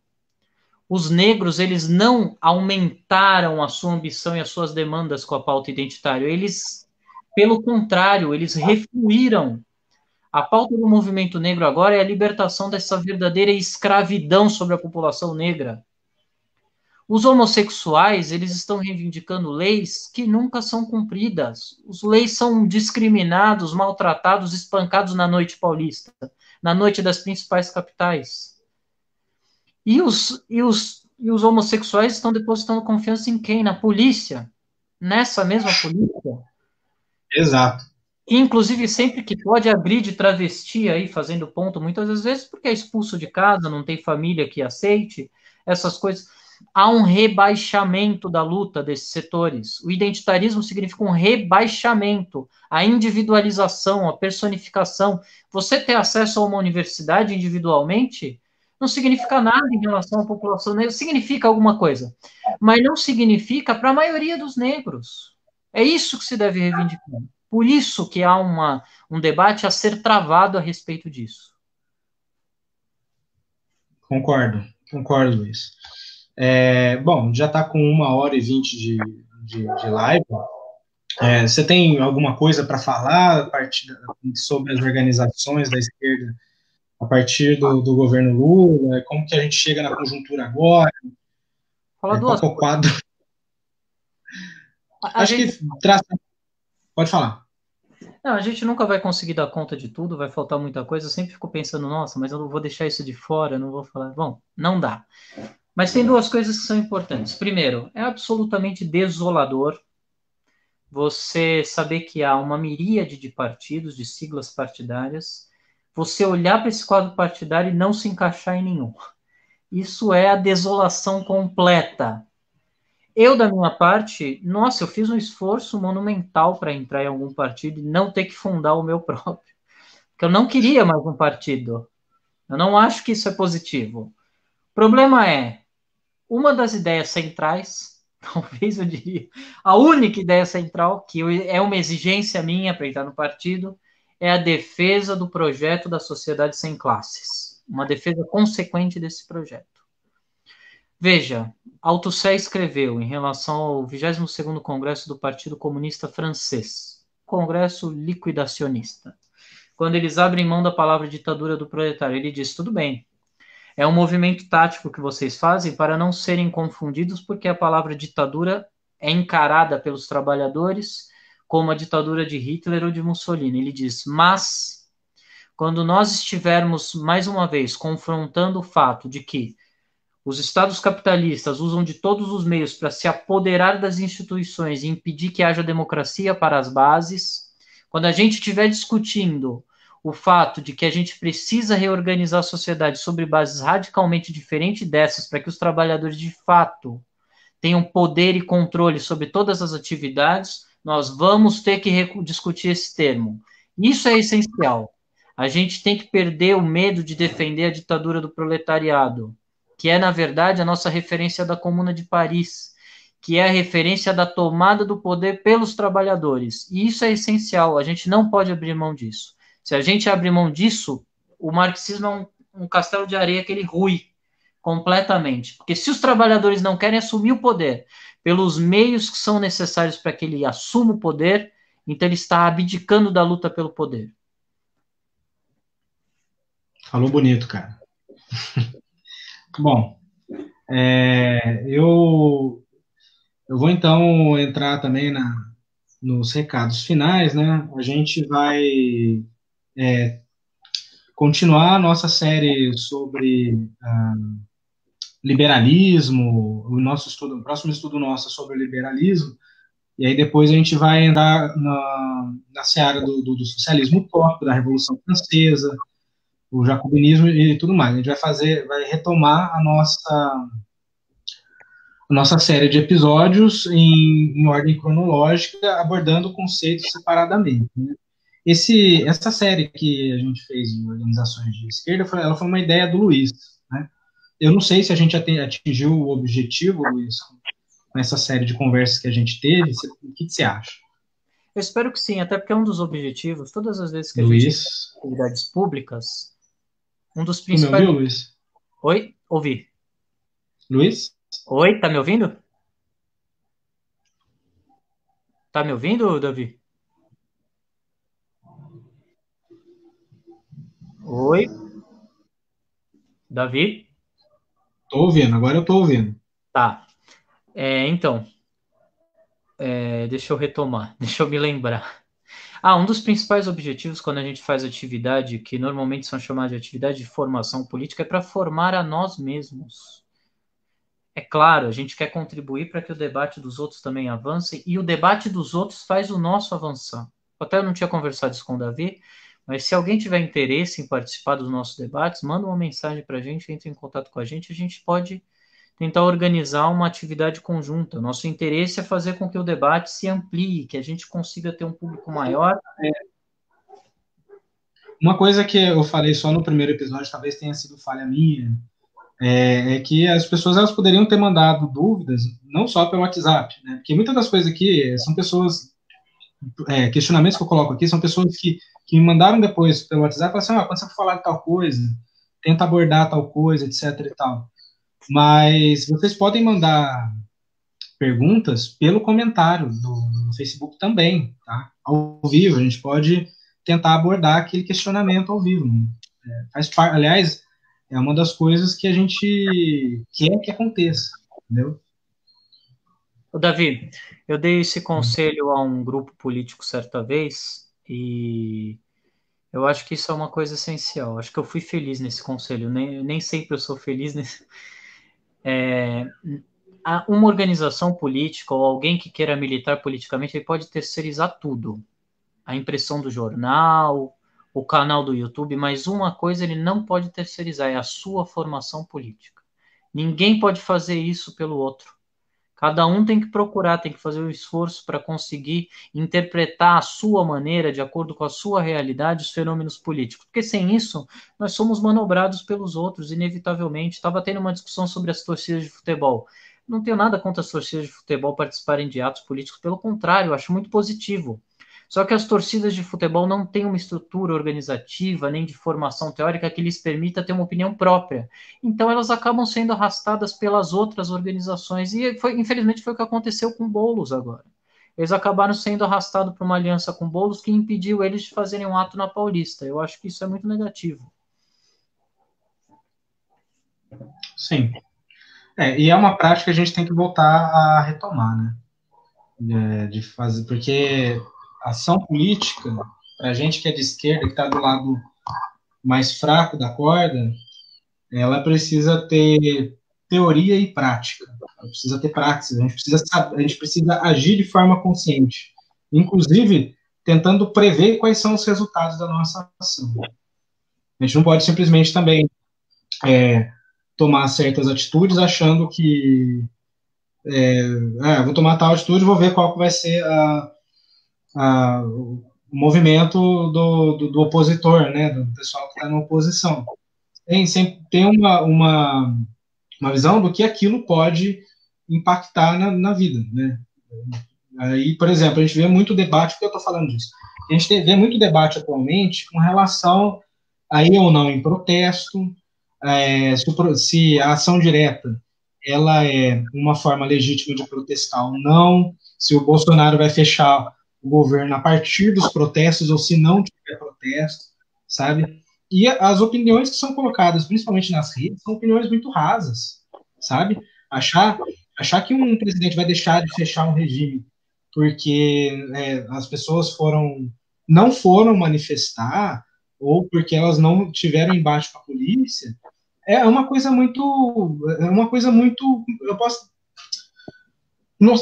Os negros, eles não aumentaram a sua ambição e as suas demandas com a pauta identitária. Eles, pelo contrário, eles refluíram. A pauta do movimento negro agora é a libertação dessa verdadeira escravidão sobre a população negra. Os homossexuais, eles estão reivindicando leis que nunca são cumpridas. Os leis são discriminados, maltratados, espancados na noite paulista, na noite das principais capitais. E os homossexuais estão depositando confiança em quem? Na polícia. Nessa mesma polícia. exato. Inclusive, sempre que pode abrir de travesti aí, fazendo ponto, muitas das vezes porque é expulso de casa, não tem família que aceite, essas coisas. Há um rebaixamento da luta desses setores. O identitarismo significa um rebaixamento, a individualização, a personificação. Você ter acesso a uma universidade individualmente não significa nada em relação à população negra, significa alguma coisa, mas não significa para a maioria dos negros. É isso que se deve reivindicar. Por isso que há um debate a ser travado a respeito disso. Concordo, Luiz. Bom, já está com 1h20 de live. Você tem alguma coisa para falar sobre as organizações da esquerda a partir do governo Lula? Como que a gente chega na conjuntura agora? Falar Qual duas que é o coisas. quadro? A Acho que gente, pode falar. não, a gente nunca vai conseguir dar conta de tudo, vai faltar muita coisa. Eu sempre fico pensando, nossa, mas eu não vou deixar isso de fora, não vou falar. Bom, não dá. Mas tem duas coisas que são importantes. Primeiro, é absolutamente desolador você saber que há uma miríade de partidos, de siglas partidárias, você olhar para esse quadro partidário e não se encaixar em nenhum. Isso é a desolação completa. Eu, da minha parte, nossa, eu fiz um esforço monumental para entrar em algum partido e não ter que fundar o meu próprio. Porque eu não queria mais um partido. Eu não acho que isso é positivo. O problema é, uma das ideias centrais, talvez eu diria, a única ideia central, que é uma exigência minha para entrar no partido, é a defesa do projeto da sociedade sem classes. Uma defesa consequente desse projeto. Veja, Althusser escreveu em relação ao 22º Congresso do Partido Comunista Francês, Congresso liquidacionista. Quando eles abrem mão da palavra ditadura do proletário, ele diz, tudo bem, é um movimento tático que vocês fazem para não serem confundidos, porque a palavra ditadura é encarada pelos trabalhadores como a ditadura de Hitler ou de Mussolini. Ele diz, mas quando nós estivermos, mais uma vez, confrontando o fato de que os estados capitalistas usam de todos os meios para se apoderar das instituições e impedir que haja democracia para as bases. Quando a gente estiver discutindo o fato de que a gente precisa reorganizar a sociedade sobre bases radicalmente diferentes dessas para que os trabalhadores de fato tenham poder e controle sobre todas as atividades, nós vamos ter que discutir esse termo. Isso é essencial. A gente tem que perder o medo de defender a ditadura do proletariado, que é, na verdade, a nossa referência da Comuna de Paris, que é a referência da tomada do poder pelos trabalhadores. E isso é essencial, a gente não pode abrir mão disso. Se a gente abrir mão disso, o marxismo é um castelo de areia que ele rui completamente. Porque se os trabalhadores não querem assumir o poder pelos meios que são necessários para que ele assuma o poder, então ele está abdicando da luta pelo poder. Falou bonito, cara. Bom, eu vou então entrar também nos recados finais, né? A gente vai continuar a nossa série sobre liberalismo, o próximo estudo nosso é sobre liberalismo, e aí depois a gente vai andar na seara do socialismo utópico, da Revolução Francesa, o jacobinismo e tudo mais. A gente vai retomar a nossa série de episódios em ordem cronológica, abordando conceitos separadamente, né? Essa série que a gente fez em organizações de esquerda, ela foi uma ideia do Luiz, né? Eu não sei se a gente atingiu o objetivo, Luiz, com essa série de conversas que a gente teve. O que você acha? Eu espero que sim, até porque é um dos objetivos, todas as vezes que a Luiz, gente tem atividades públicas, um dos tu me principais... ouviu, Luiz? Oi? Ouvi. Luiz? Oi, tá me ouvindo? Tá me ouvindo, Davi? Oi? Davi? Tô ouvindo, agora eu tô ouvindo. Tá. Então, deixa eu retomar, deixa eu me lembrar. Um dos principais objetivos quando a gente faz atividade, que normalmente são chamadas de atividade de formação política, é para formar a nós mesmos. É claro, a gente quer contribuir para que o debate dos outros também avance, e o debate dos outros faz o nosso avançar. Até eu não tinha conversado isso com o Davi, mas se alguém tiver interesse em participar dos nossos debates, manda uma mensagem para a gente, entre em contato com a gente pode tentar organizar uma atividade conjunta. Nosso interesse é fazer com que o debate se amplie, que a gente consiga ter um público maior. Uma coisa que eu falei só no primeiro episódio, talvez tenha sido falha minha, é que as pessoas elas poderiam ter mandado dúvidas, não só pelo WhatsApp, né? Porque muitas das coisas aqui são pessoas, questionamentos que eu coloco aqui, são pessoas que me mandaram depois pelo WhatsApp, falaram assim, quando você for falar de tal coisa, tenta abordar tal coisa, etc e tal. Mas vocês podem mandar perguntas pelo comentário do Facebook também, tá? Ao vivo, a gente pode tentar abordar aquele questionamento ao vivo. Aliás, é uma das coisas que a gente quer que aconteça, entendeu? Davi, eu dei esse conselho a um grupo político certa vez e eu acho que isso é uma coisa essencial. Acho que eu fui feliz nesse conselho, nem sempre eu sou feliz nesse. Uma organização política ou alguém que queira militar politicamente, ele pode terceirizar tudo. A impressão do jornal, o canal do YouTube, mas uma coisa ele não pode terceirizar, é a sua formação política. Ninguém pode fazer isso pelo outro. Cada um tem que procurar, tem que fazer o esforço para conseguir interpretar a sua maneira, de acordo com a sua realidade, os fenômenos políticos. Porque sem isso, nós somos manobrados pelos outros, inevitavelmente. Estava tendo uma discussão sobre as torcidas de futebol. Não tenho nada contra as torcidas de futebol participarem de atos políticos, pelo contrário, eu acho muito positivo. Só que as torcidas de futebol não têm uma estrutura organizativa nem de formação teórica que lhes permita ter uma opinião própria. Então elas acabam sendo arrastadas pelas outras organizações. E infelizmente foi o que aconteceu com o Boulos agora. Eles acabaram sendo arrastados para uma aliança com o Boulos que impediu eles de fazerem um ato na Paulista. Eu acho que isso é muito negativo. Sim. E é uma prática que a gente tem que voltar a retomar, né? De fazer, porque ação política, para a gente que é de esquerda, que está do lado mais fraco da corda, ela precisa ter teoria e prática. Ela precisa ter prática. A gente precisa agir de forma consciente, inclusive tentando prever quais são os resultados da nossa ação. A gente não pode simplesmente também tomar certas atitudes achando que vou tomar tal atitude, vou ver qual que vai ser o movimento do opositor, né, do pessoal que está na oposição. Tem uma visão do que aquilo pode impactar na vida, né? Aí, por exemplo, a gente vê muito debate, por que eu estou falando disso? A gente vê muito debate atualmente com relação a ir ou não em protesto, se a ação direta ela é uma forma legítima de protestar ou não, se o Bolsonaro vai fechar o governo a partir dos protestos ou se não tiver protesto, sabe? E as opiniões que são colocadas, principalmente nas redes, são opiniões muito rasas, sabe? Achar, achar que um presidente vai deixar de fechar um regime porque as pessoas não foram manifestar ou porque elas não tiveram embate com a polícia, eu posso,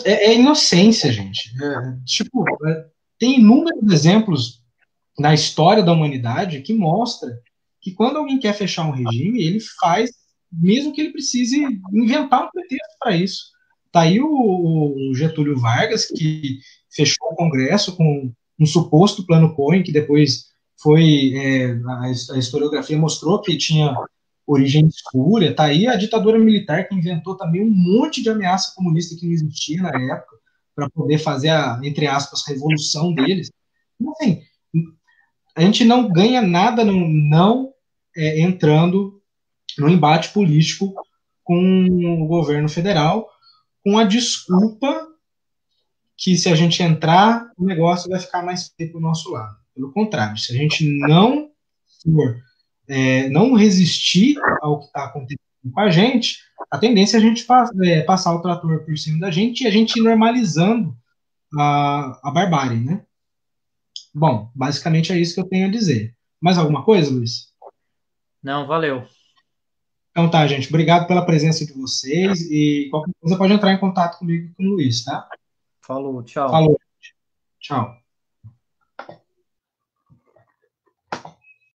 é inocência, gente. Tipo, tem inúmeros exemplos na história da humanidade que mostra que quando alguém quer fechar um regime, ele faz, mesmo que ele precise inventar um pretexto para isso. Tá aí o Getúlio Vargas, que fechou o Congresso com um suposto plano Cohen, que depois a historiografia mostrou que tinha origem espúria. Tá aí a ditadura militar, que inventou também um monte de ameaça comunista que não existia na época, para poder fazer a, entre aspas, revolução deles. Então, assim, a gente não ganha nada não entrando no embate político com o governo federal, com a desculpa que se a gente entrar, o negócio vai ficar mais feio para o nosso lado. Pelo contrário, se a gente não for, não resistir ao que está acontecendo com a gente, a tendência é a gente passar o trator por cima da gente e a gente ir normalizando a barbárie, né? Bom, basicamente é isso que eu tenho a dizer. Mais alguma coisa, Luiz? Não, valeu. Então tá, gente. Obrigado pela presença de vocês e qualquer coisa pode entrar em contato comigo e com o Luiz, tá? Falou, tchau. Falou. Tchau.